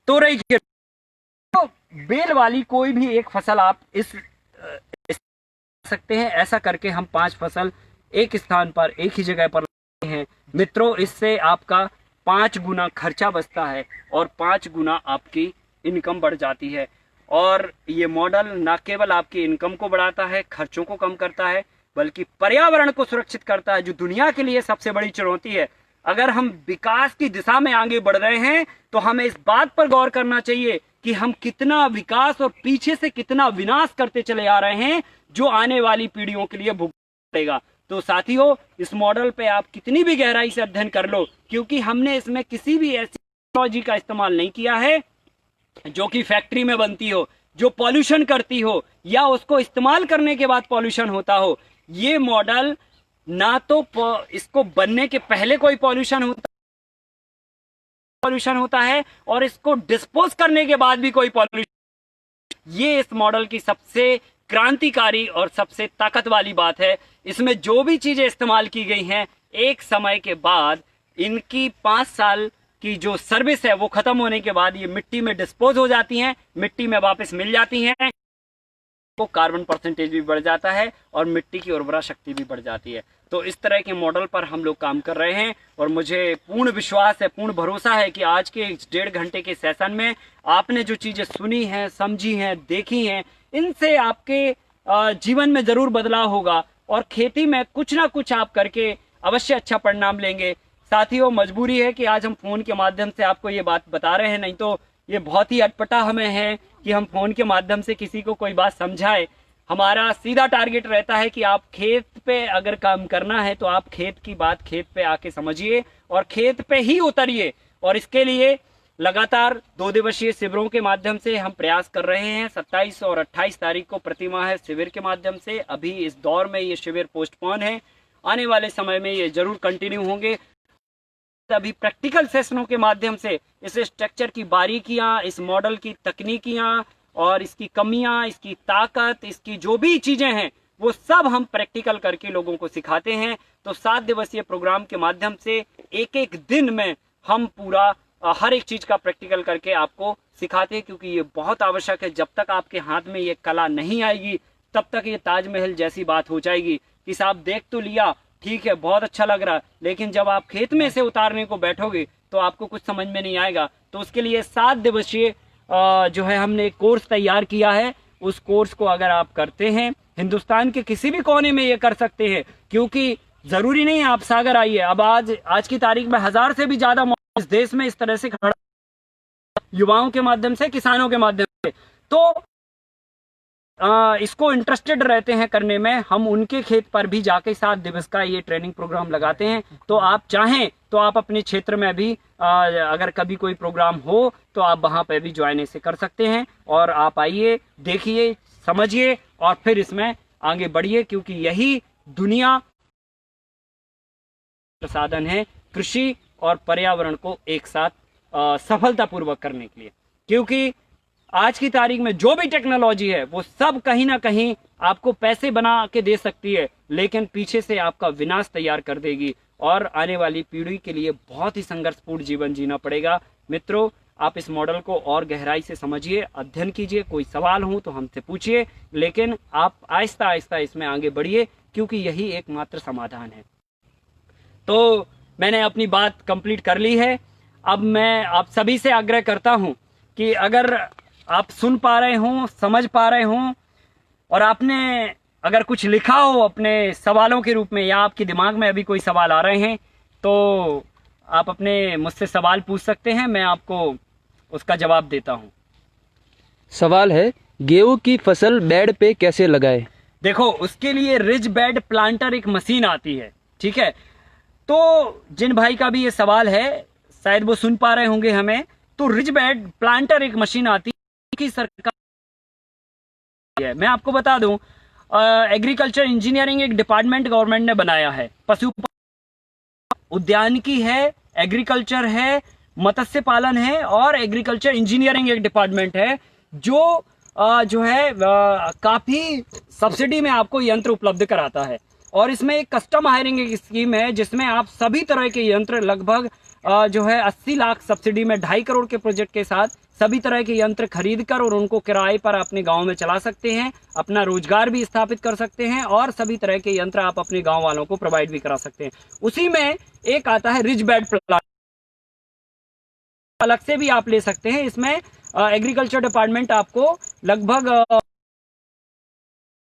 तोरई के। तो बेल वाली कोई भी एक फसल आप इस सकते हैं। ऐसा करके हम 5 फसल एक स्थान पर एक ही जगह पर लगाते हैं। मित्रों, इससे आपका 5 गुना खर्चा बचता है और 5 गुना आपकी इनकम बढ़ जाती है। और ये मॉडल न केवल आपकी इनकम को बढ़ाता है, खर्चों को कम करता है, बल्कि पर्यावरण को सुरक्षित करता है, जो दुनिया के लिए सबसे बड़ी चुनौती है। अगर हम विकास की दिशा में आगे बढ़ रहे हैं तो हमें इस बात पर गौर करना चाहिए कि हम कितना विकास और पीछे से कितना विनाश करते चले आ रहे हैं, जो आने वाली पीढ़ियों के लिए भुगतना पड़ेगा। तो साथियों, इस मॉडल पे आप कितनी भी गहराई से अध्ययन कर लो, क्योंकि हमने इसमें किसी भी ऐसी टेक्नोलॉजी का इस्तेमाल नहीं किया है जो कि फैक्ट्री में बनती हो, जो पॉल्यूशन करती हो, या उसको इस्तेमाल करने के बाद पॉल्यूशन होता हो। ये मॉडल ना तो इसको बनने के पहले कोई पॉल्यूशन होता है और इसको डिस्पोज करने के बाद भी कोई पॉल्यूशन। ये इस मॉडल की सबसे क्रांतिकारी और सबसे ताकत वाली बात है। इसमें जो भी चीजें इस्तेमाल की गई हैं, एक समय के बाद इनकी 5 साल की जो सर्विस है वो खत्म होने के बाद ये मिट्टी में डिस्पोज हो जाती हैं, मिट्टी में वापस मिल जाती हैं, तो कार्बन परसेंटेज भी बढ़ जाता है और मिट्टी की उर्वरा शक्ति भी बढ़ जाती है। तो इस तरह के मॉडल पर हम लोग काम कर रहे हैं और मुझे पूर्ण विश्वास है, पूर्ण भरोसा है कि आज के 1.5 घंटे के सेशन में आपने जो चीजें सुनी हैं, समझी हैं, देखी हैं, इनसे आपके जीवन में जरूर बदलाव होगा और खेती में कुछ ना कुछ आप करके अवश्य अच्छा परिणाम लेंगे। साथियों, मजबूरी है कि आज हम फोन के माध्यम से आपको ये बात बता रहे हैं, नहीं तो ये बहुत ही अटपटा हमें है कि हम फोन के माध्यम से किसी को कोई बात समझाए। हमारा सीधा टारगेट रहता है कि आप खेत पे अगर काम करना है तो आप खेत की बात खेत पे आके समझिए और खेत पे ही उतरिए। और इसके लिए लगातार 2 दिवसीय शिविरों के माध्यम से हम प्रयास कर रहे हैं। 27 और 28 तारीख को प्रतिमाह शिविर के माध्यम से, अभी इस दौर में ये शिविर पोस्टपोन है, आने वाले समय में ये जरूर कंटिन्यू होंगे। अभी प्रैक्टिकल सेशनों के माध्यम से इस स्ट्रक्चर की बारीकियां, इस मॉडल की तकनीकियां और इसकी कमियां, इसकी ताकत, इसकी जो भी चीजें हैं वो सब हम प्रैक्टिकल करके लोगों को सिखाते हैं। तो 7 दिवसीय प्रोग्राम के माध्यम से एक एक दिन में हम पूरा हर एक चीज का प्रैक्टिकल करके आपको सिखाते हैं, क्योंकि ये बहुत आवश्यक है। जब तक आपके हाथ में ये कला नहीं आएगी तब तक ये ताजमहल जैसी बात हो जाएगी कि साहब देख तो लिया, ठीक है, बहुत अच्छा लग रहा है, लेकिन जब आप खेत में से उतारने को बैठोगे तो आपको कुछ समझ में नहीं आएगा। तो उसके लिए 7 दिवसीय जो है हमने एक कोर्स तैयार किया है। उस कोर्स को अगर आप करते हैं, हिंदुस्तान के किसी भी कोने में ये कर सकते हैं, क्योंकि जरूरी नहीं है आप सागर आइए। अब आज की तारीख में 1000 से भी ज्यादा इस देश में इस तरह से खड़ा, युवाओं के माध्यम से, किसानों के माध्यम से, तो इसको इंटरेस्टेड रहते हैं करने में। हम उनके खेत पर भी जाके 7 दिवस का ये ट्रेनिंग प्रोग्राम लगाते हैं। तो आप चाहें तो आप अपने क्षेत्र में भी अगर कभी कोई प्रोग्राम हो तो आप वहां पर भी ज्वाइन ऐसे कर सकते हैं। और आप आइए, देखिए, समझिए और फिर इसमें आगे बढ़िए, क्योंकि यही दुनिया साधन है कृषि और पर्यावरण को एक साथ सफलतापूर्वक करने के लिए। क्योंकि आज की तारीख में जो भी टेक्नोलॉजी है वो सब कहीं ना कहीं आपको पैसे बना के दे सकती है, लेकिन पीछे से आपका विनाश तैयार कर देगी और आने वाली पीढ़ी के लिए बहुत ही संघर्षपूर्ण जीवन जीना पड़ेगा। मित्रों, आप इस मॉडल को और गहराई से समझिए, अध्ययन कीजिए, कोई सवाल हो तो हमसे पूछिए, लेकिन आप आहिस्ता आहिस्ता इसमें आगे बढ़िए, क्योंकि यही एकमात्र समाधान है। तो मैंने अपनी बात कंप्लीट कर ली है। अब मैं आप सभी से आग्रह करता हूं कि अगर आप सुन पा रहे हो, समझ पा रहे हो और आपने अगर कुछ लिखा हो अपने सवालों के रूप में, या आपके दिमाग में अभी कोई सवाल आ रहे हैं, तो आप अपने मुझसे सवाल पूछ सकते हैं, मैं आपको उसका जवाब देता हूं।
सवाल है, गेहूं की फसल बेड पे कैसे लगाए?
देखो, उसके लिए रिज बेड प्लांटर एक मशीन आती है, ठीक है। तो जिन भाई का भी ये सवाल है, शायद वो सुन पा रहे होंगे हमें, तो रिज बेड प्लांटर एक मशीन आती है कि सरकार है। मैं आपको बता दूं, एग्रीकल्चर इंजीनियरिंग एक डिपार्टमेंट गवर्नमेंट ने बनाया है। पशु उद्यानिकी है, एग्रीकल्चर है, मत्स्य पालन है और एग्रीकल्चर इंजीनियरिंग एक डिपार्टमेंट है जो है काफी सब्सिडी में आपको यंत्र उपलब्ध कराता है। और इसमें एक कस्टम हायरिंग एक स्कीम है जिसमें आप सभी तरह के यंत्र लगभग जो है 80 लाख सब्सिडी में 2.5 करोड़ के प्रोजेक्ट के साथ सभी तरह के यंत्र खरीद कर और उनको किराए पर अपने गांव में चला सकते हैं, अपना रोजगार भी स्थापित कर सकते हैं और सभी तरह के यंत्र आप अपने गांव वालों को प्रोवाइड भी करा सकते हैं। उसी में एक आता है रिज बेड प्लांट, अलग से भी आप ले सकते हैं। इसमें एग्रीकल्चर डिपार्टमेंट आपको लगभग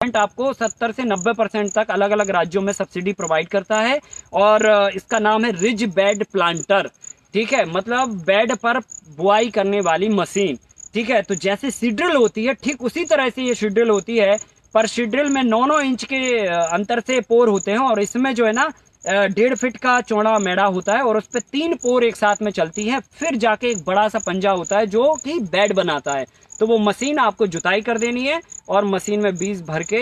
आपको 70 से 90% तक अलग अलग राज्यों में सब्सिडी प्रोवाइड करता है। और इसका नाम है रिज बेड प्लांटर। ठीक है, मतलब बेड पर बुआई करने वाली मशीन। ठीक है, तो जैसे सीड्रिल होती है ठीक उसी तरह से ये सीड्रिल होती है, पर सीड्रिल में 9-9 इंच के अंतर से पोर होते हैं, और इसमें जो है ना 1.5 फीट का चौड़ा मेड़ा होता है, और उस पर 3 पोर एक साथ में चलती है। फिर जाके एक बड़ा सा पंजा होता है जो कि बेड बनाता है। तो वो मशीन आपको जुताई कर देनी है और मशीन में बीज भर के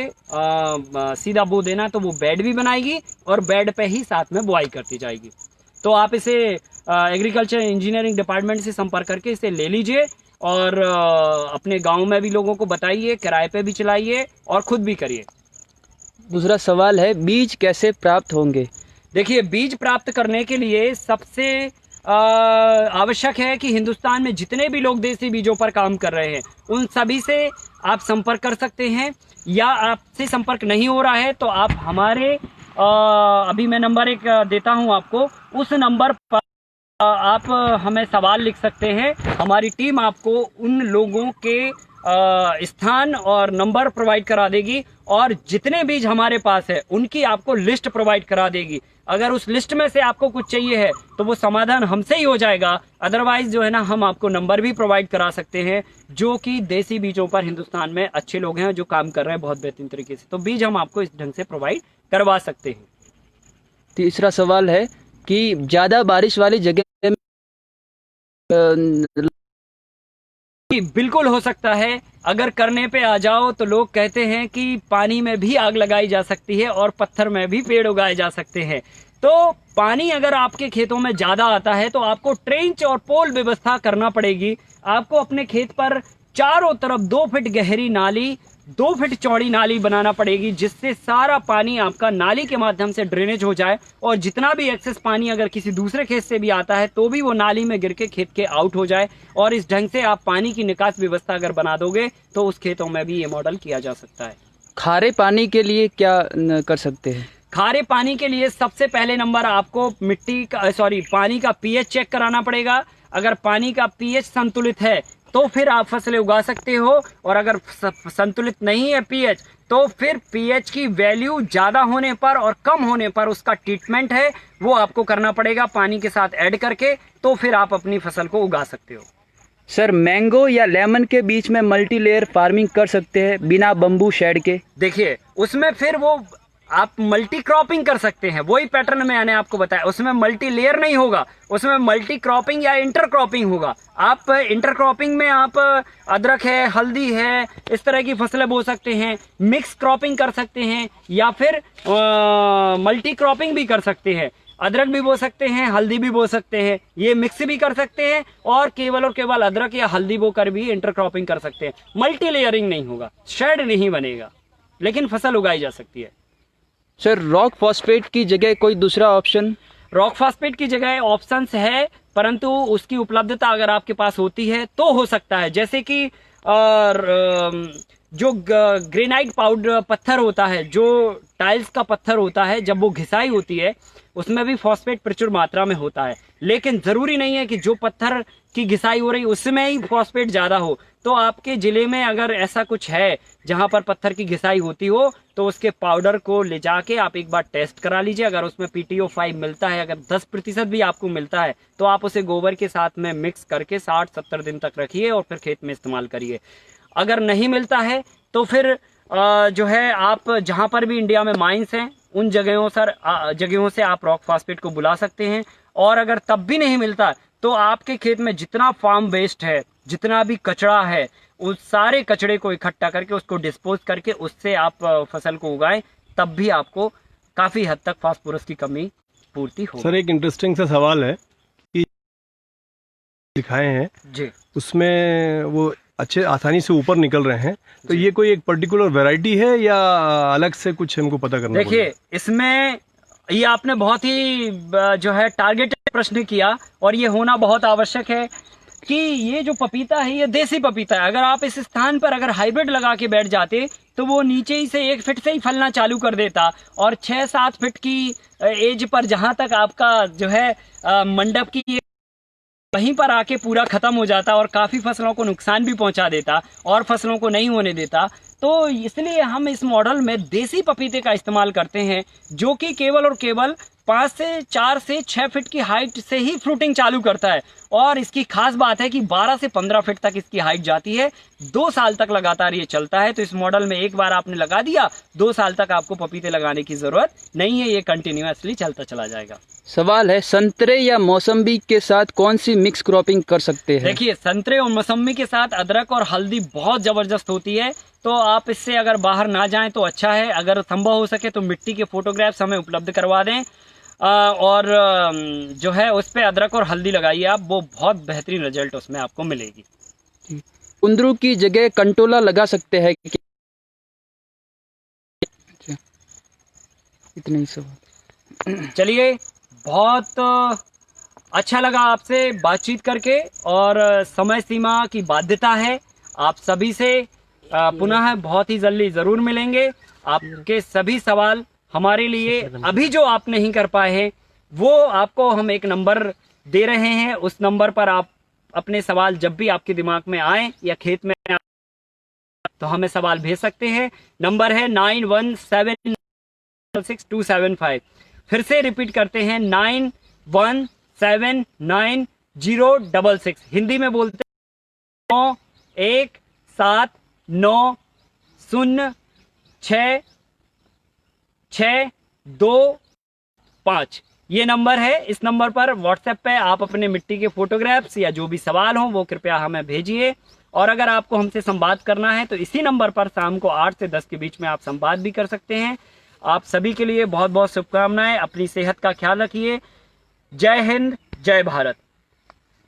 सीधा बो देना, तो वो बेड भी बनाएगी और बेड पे ही साथ में बुआई करती जाएगी। तो आप इसे एग्रीकल्चर इंजीनियरिंग डिपार्टमेंट से संपर्क करके इसे ले लीजिए, और अपने गांव में भी लोगों को बताइए, किराए पे भी चलाइए और खुद भी करिए।
दूसरा सवाल है, बीज कैसे प्राप्त होंगे?
देखिए, बीज प्राप्त करने के लिए सबसे आवश्यक है कि हिंदुस्तान में जितने भी लोग देसी बीजों पर काम कर रहे हैं उन सभी से आप संपर्क कर सकते हैं, या आपसे संपर्क नहीं हो रहा है तो आप हमारे अभी मैं नंबर एक देता हूं आपको, उस नंबर पर आप हमें सवाल लिख सकते हैं। हमारी टीम आपको उन लोगों के स्थान और नंबर प्रोवाइड करा देगी, और जितने बीज हमारे पास है उनकी आपको लिस्ट प्रोवाइड करा देगी। अगर उस लिस्ट में से आपको कुछ चाहिए है तो वो समाधान हमसे ही हो जाएगा, अदरवाइज जो है ना हम आपको नंबर भी प्रोवाइड करा सकते हैं, जो कि देसी बीजों पर हिंदुस्तान में अच्छे लोग हैं जो काम कर रहे हैं बहुत बेहतरीन तरीके से। तो बीज हम आपको इस ढंग से प्रोवाइड करवा सकते हैं।
तीसरा सवाल है कि ज़्यादा बारिश वाली जगह में
बिल्कुल हो सकता है। अगर करने पे आ जाओ तो लोग कहते हैं कि पानी में भी आग लगाई जा सकती है और पत्थर में भी पेड़ उगाए जा सकते हैं। तो पानी अगर आपके खेतों में ज्यादा आता है तो आपको ट्रेंच और पोल व्यवस्था करना पड़ेगी। आपको अपने खेत पर चारों तरफ 2 फीट गहरी नाली, 2 फीट चौड़ी नाली बनाना पड़ेगी, जिससे सारा पानी आपका नाली के माध्यम से ड्रेनेज हो जाए, और जितना भी एक्सेस पानी अगर किसी दूसरे खेत से भी आता है तो भी वो नाली में गिर के खेत के आउट हो जाए। और इस ढंग से आप पानी की निकास व्यवस्था अगर बना दोगे तो उस खेतों में भी ये मॉडल किया जा सकता है।
खारे पानी के लिए क्या कर सकते हैं?
खारे पानी के लिए सबसे पहले नंबर आपको पानी का पीएच चेक कराना पड़ेगा। अगर पानी का पीएच संतुलित है तो फिर आप फसलें उगा सकते हो, और अगर संतुलित नहीं है पीएच तो फिर पीएच की वैल्यू ज़्यादा होने पर और कम होने पर उसका ट्रीटमेंट है वो आपको करना पड़ेगा पानी के साथ ऐड करके, तो फिर आप अपनी फसल को उगा सकते हो।
सर, मैंगो या लेमन के बीच में मल्टी लेयर फार्मिंग कर सकते हैं बिना बम्बू शेड के?
देखिए, उसमें फिर वो आप मल्टी क्रॉपिंग कर सकते हैं, वही पैटर्न मैंने आपको बताया। उसमें मल्टी लेयर नहीं होगा, उसमें मल्टी क्रॉपिंग या इंटर क्रॉपिंग होगा। आप इंटर क्रॉपिंग में आप अदरक है, हल्दी है, इस तरह की फसलें बो सकते हैं। मिक्स क्रॉपिंग कर सकते हैं, या फिर मल्टी क्रॉपिंग भी कर सकते हैं। अदरक भी बो सकते हैं, हल्दी भी बो सकते हैं, ये मिक्स भी कर सकते हैं, और केवल अदरक या हल्दी बो कर भी इंटर क्रॉपिंग कर सकते हैं। मल्टी लेयरिंग नहीं होगा, शेड नहीं बनेगा, लेकिन फसल उगाई जा सकती है।
सर, रॉक फॉस्फेट की जगह कोई दूसरा ऑप्शन?
रॉक फॉस्फेट की जगह ऑप्शंस है, परंतु उसकी उपलब्धता अगर आपके पास होती है तो हो सकता है। जैसे कि जो ग्रेनाइट पाउडर पत्थर होता है, जो टाइल्स का पत्थर होता है, जब वो घिसाई होती है उसमें भी फॉस्फेट प्रचुर मात्रा में होता है। लेकिन जरूरी नहीं है कि जो पत्थर की घिसाई हो रही उसमें ही फॉस्फेट ज्यादा हो। तो आपके जिले में अगर ऐसा कुछ है जहां पर पत्थर की घिसाई होती हो तो उसके पाउडर को ले जाके आप एक बार टेस्ट करा लीजिए। अगर उसमें PTO5 मिलता है, अगर 10% भी आपको मिलता है तो आप उसे गोबर के साथ में मिक्स करके 60-70 दिन तक रखिए और फिर खेत में इस्तेमाल करिए। अगर नहीं मिलता है तो फिर जो है आप जहां पर भी इंडिया में माइंस हैं उन जगहों से आप रॉक फॉस्फेट को बुला सकते हैं। और अगर तब भी नहीं मिलता तो आपके खेत में जितना फार्म वेस्ट है, जितना भी कचरा है, उस सारे कचड़े को इकट्ठा करके उसको डिस्पोज करके उससे आप फसल को उगाएं, तब भी आपको काफी हद तक फास्फोरस की कमी पूर्ति हो।
सर, एक इंटरेस्टिंग सा सवाल है कि दिखाए हैं
जी,
उसमें वो अच्छे आसानी से ऊपर निकल रहे हैं, तो ये कोई एक पर्टिकुलर वैरायटी है या अलग से कुछ हमको पता करना?
देखिए, इसमें ये आपने बहुत ही जो है टारगेटेड प्रश्न किया, और ये होना बहुत आवश्यक है कि ये जो पपीता है ये देसी पपीता है। अगर आप इस स्थान पर अगर हाइब्रिड लगा के बैठ जाते तो वो नीचे ही से 1 फीट से ही फलना चालू कर देता, और 6-7 फीट की एज पर जहां तक आपका जो है मंडप की वहीं पर आके पूरा खत्म हो जाता और काफ़ी फसलों को नुकसान भी पहुंचा देता और फसलों को नहीं होने देता। तो इसलिए हम इस मॉडल में देसी पपीते का इस्तेमाल करते हैं, जो कि केवल और केवल 4 से 6 फीट की हाइट से ही फ्रूटिंग चालू करता है। और इसकी खास बात है कि 12 से 15 फीट तक इसकी हाइट जाती है। 2 साल तक लगातार ये चलता है। तो इस मॉडल में एक बार आपने लगा दिया, 2 साल तक आपको पपीते लगाने की जरूरत नहीं है, ये कंटिन्यूअसली चलता चला जाएगा।
सवाल है, संतरे या मौसम्बी के साथ कौन सी मिक्स क्रॉपिंग कर सकते हैं?
देखिए, संतरे और मौसम्बी के साथ अदरक और हल्दी बहुत जबरदस्त होती है। तो आप इससे अगर बाहर ना जाएं तो अच्छा है। अगर संभव हो सके तो मिट्टी के फोटोग्राफ्स हमें उपलब्ध करवा दें और जो है उस पे अदरक और हल्दी लगाइए आप, वो बहुत बेहतरीन रिजल्ट उसमें आपको मिलेगी।
कुंदरू की जगह कंटोला लगा सकते हैं क्या? इतने ही सवाल।
चलिए, बहुत अच्छा लगा आपसे बातचीत करके और समय सीमा की बाध्यता है आप सभी से। पुनः बहुत ही जल्दी ज़रूर मिलेंगे। आपके सभी सवाल हमारे लिए अभी जो आप नहीं कर पाए हैं वो आपको हम एक नंबर दे रहे हैं। उस नंबर पर आप अपने सवाल जब भी आपके दिमाग में आए या खेत में तो हमें सवाल भेज सकते हैं। नंबर है 9176275275। फिर से रिपीट करते हैं, 91799066। हिंदी में बोलते हैं 9179066225। ये नंबर है। इस नंबर पर व्हाट्सएप पे आप अपने मिट्टी के फोटोग्राफ्स या जो भी सवाल हों वो कृपया हमें भेजिए। और अगर आपको हमसे संवाद करना है तो इसी नंबर पर शाम को 8 से 10 के बीच में आप संवाद भी कर सकते हैं। आप सभी के लिए बहुत बहुत शुभकामनाएं। अपनी सेहत का ख्याल रखिए। जय हिंद, जय भारत।